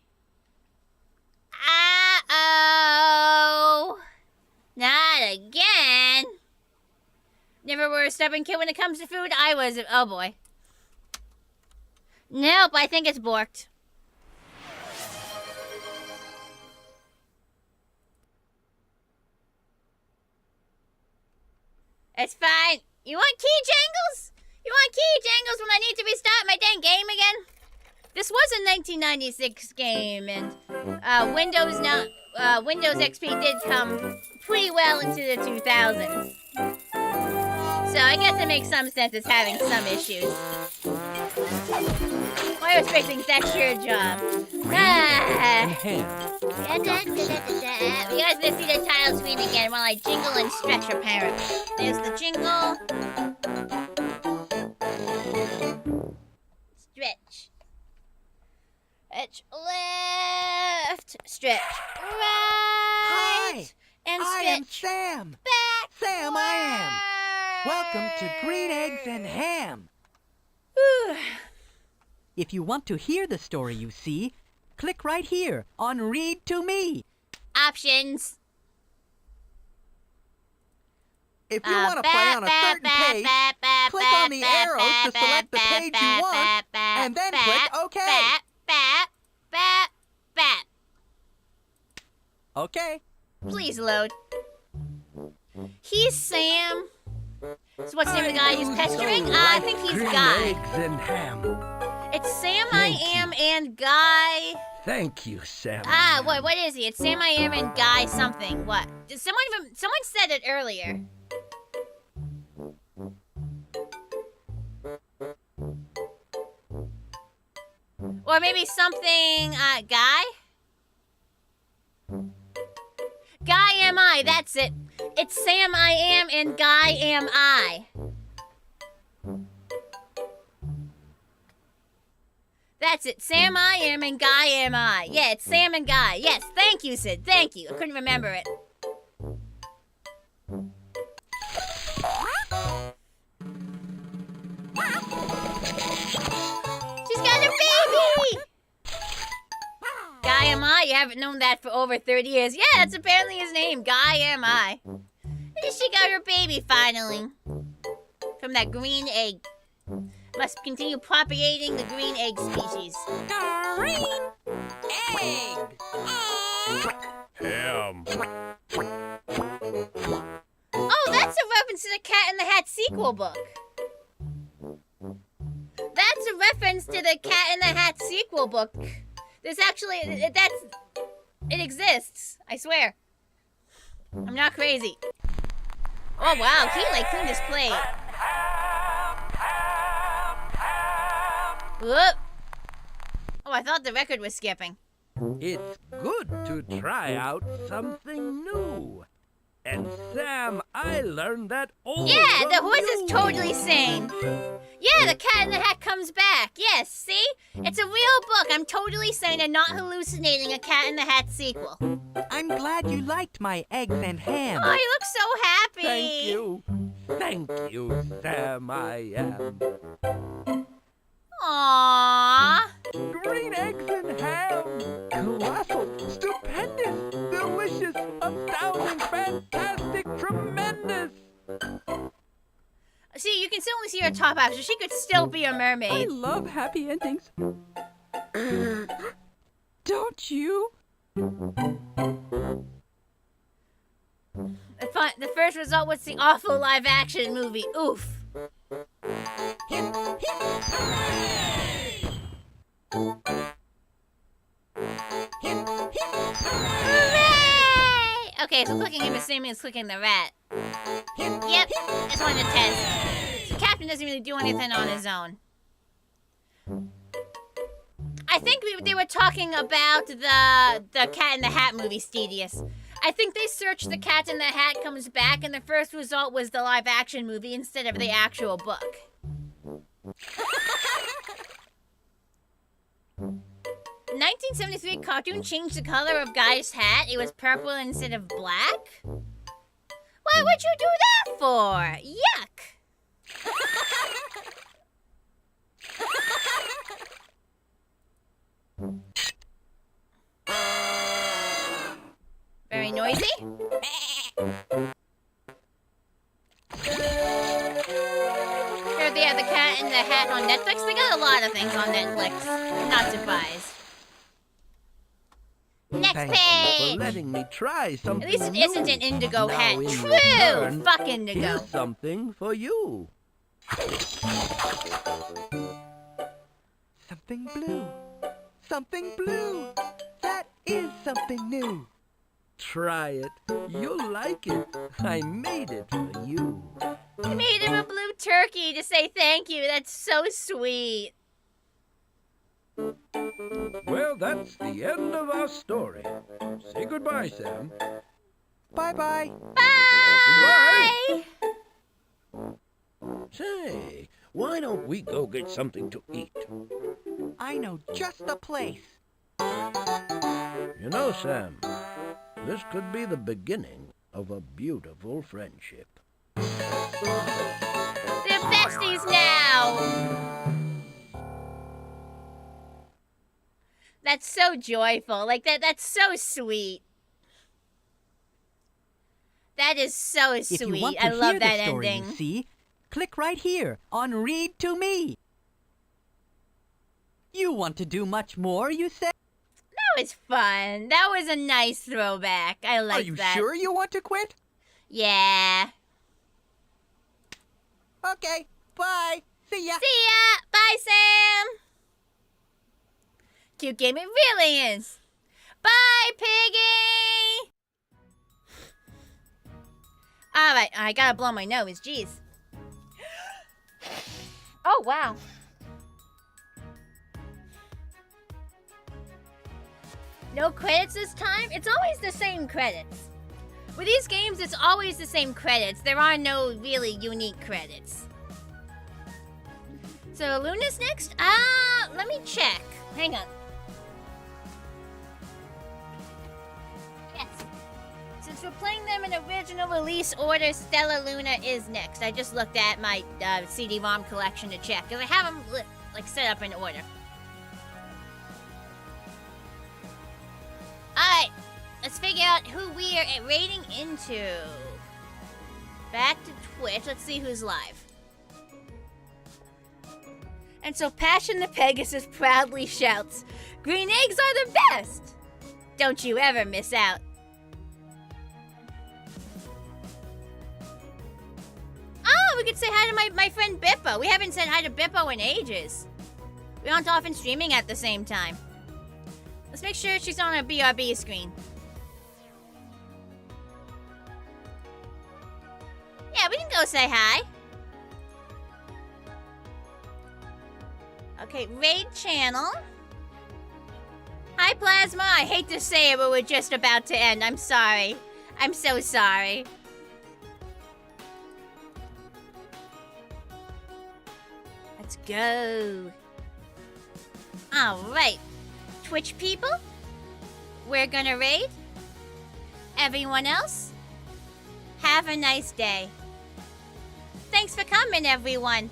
Uh-oh. Not again. Never were a stubborn kid when it comes to food. I was. Oh, boy. Nope, I think it's borked. It's fine. You want key jangles? You want key jangles when I need to restart my dang game again? This was a 1996 game, and Windows XP did come pretty well into the 2000s. So I guess it makes some sense it's having some issues. I was fixing that's your job. You guys may see the title screen again while I jingle and stretch apparently. There's the jingle. Stretch. Stretch left. Stretch right. Hi. And I am stretch Sam. back. Sam, I am. Welcome to Green Eggs and Ham. Whew. If you want to hear the story you see, click right here on Read to Me. Options. If you want to play on a certain page, click on the arrows to select the page you want, and then click OK. Okay. Please load. He's Sam. So what's the name of the guy he's pestering? I think he's Guy. Eggs and ham. It's Sam, Thank I Am, and Guy. Thank you, Sam. What is he? It's Sam, I Am, and Guy something. What? Someone said it earlier. Or maybe something, Guy? Guy am I, that's it. It's Sam I am and Guy am I. That's it. Sam I am and Guy am I. Yeah, it's Sam and Guy. Yes, thank you, Sid. Thank you. I couldn't remember it. She's got a baby! Guy am I? You haven't known that for over 30 years. Yeah, that's apparently his name. Guy am I. And she got her baby finally. From that green egg. Must continue propagating the green egg species. Green egg! sequel book. That's a reference to the Cat in the Hat sequel book. There's actually, it exists. I swear. I'm not crazy. Oh wow, he like cleaned his plate. Whoop. Oh, I thought the record was skipping. It's good to try out something new. And Sam, I learned that all Yeah, from the horse you. is totally sane. Yeah, the Cat in the Hat comes back. Yes, see? It's a real book. I'm totally sane and not hallucinating a Cat in the Hat sequel. I'm glad you liked my eggs and ham. Oh, you look so happy. Thank you. Thank you, Sam, I am. Aww. Green eggs and ham. Colossal, stupendous, delicious, astounding, fantastic, tremendous. See, you can still only see her top half, so she could still be a I mermaid. love happy endings. Don't you? The first result was the awful live-action movie. Oof. Hooray! Okay, so clicking him is the same as clicking the rat. Yep, just wanted to test. The captain doesn't really do anything on his own. I think they were talking about the Cat in the Hat movie, Stedius. I think they searched The Cat in the Hat Comes Back, and the first result was the live-action movie instead of the actual book. 1973 cartoon changed the color of Guy's hat. It was purple instead of black? Why would you do that for? Yuck! Very noisy? Here they have The Cat in the Hat on Netflix. They got a lot of things on Netflix. I'm not surprised. Next Thank you page! for letting me try something At least it new. isn't an indigo Now, hat. in True! return, Fuck indigo. Here's something for you. Something blue. Something blue. That is something new. Try it. You'll like it. I made it for you. I made him a blue turkey to say thank you. That's so sweet. Well, that's the end of our story. Say goodbye, Sam. Bye-bye. Bye! Say, why don't we go get something to eat? I know just the place. You know, Sam, this could be the beginning of a beautiful friendship. They're besties now! That's so joyful. Like, that's so sweet. That is so If you sweet. want to I love hear that the story ending. you see, click right here on Read to Me. You want to do much more, you say? That was fun. That was a nice throwback. I like Are you that. sure you want to quit? Yeah. Okay, bye. See ya. See ya! Bye, Sam! Cute game it really is. Bye, Piggy! Alright, I gotta blow my nose, jeez. Oh, wow. No credits this time? It's always the same credits. With these games, it's always the same credits. There are no really unique credits. So, Luna's next? Let me check. Hang on. Yes. Since we're playing them in original release order, Stellar Luna is next. I just looked at my CD-ROM collection to check, because I have them, like, set up in order. Alright, let's figure out who we are raiding into. Back to Twitch. Let's see who's live. And so Passion the Pegasus proudly shouts, "Green eggs are the best! Don't you ever miss out." we could say hi to my friend Bippo. We haven't said hi to Bippo in ages. We aren't often streaming at the same time. Let's make sure she's on a BRB screen. Yeah, we can go say hi. Okay, raid channel. Hi, Plasma. I hate to say it, but we're just about to end. I'm sorry. I'm so sorry. Let's go. All right. Twitch people, we're gonna raid. Everyone else, have a nice day. Thanks for coming, everyone.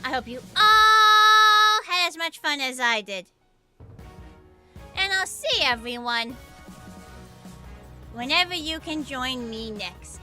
I hope you all had as much fun as I did. And I'll see everyone whenever you can join me next.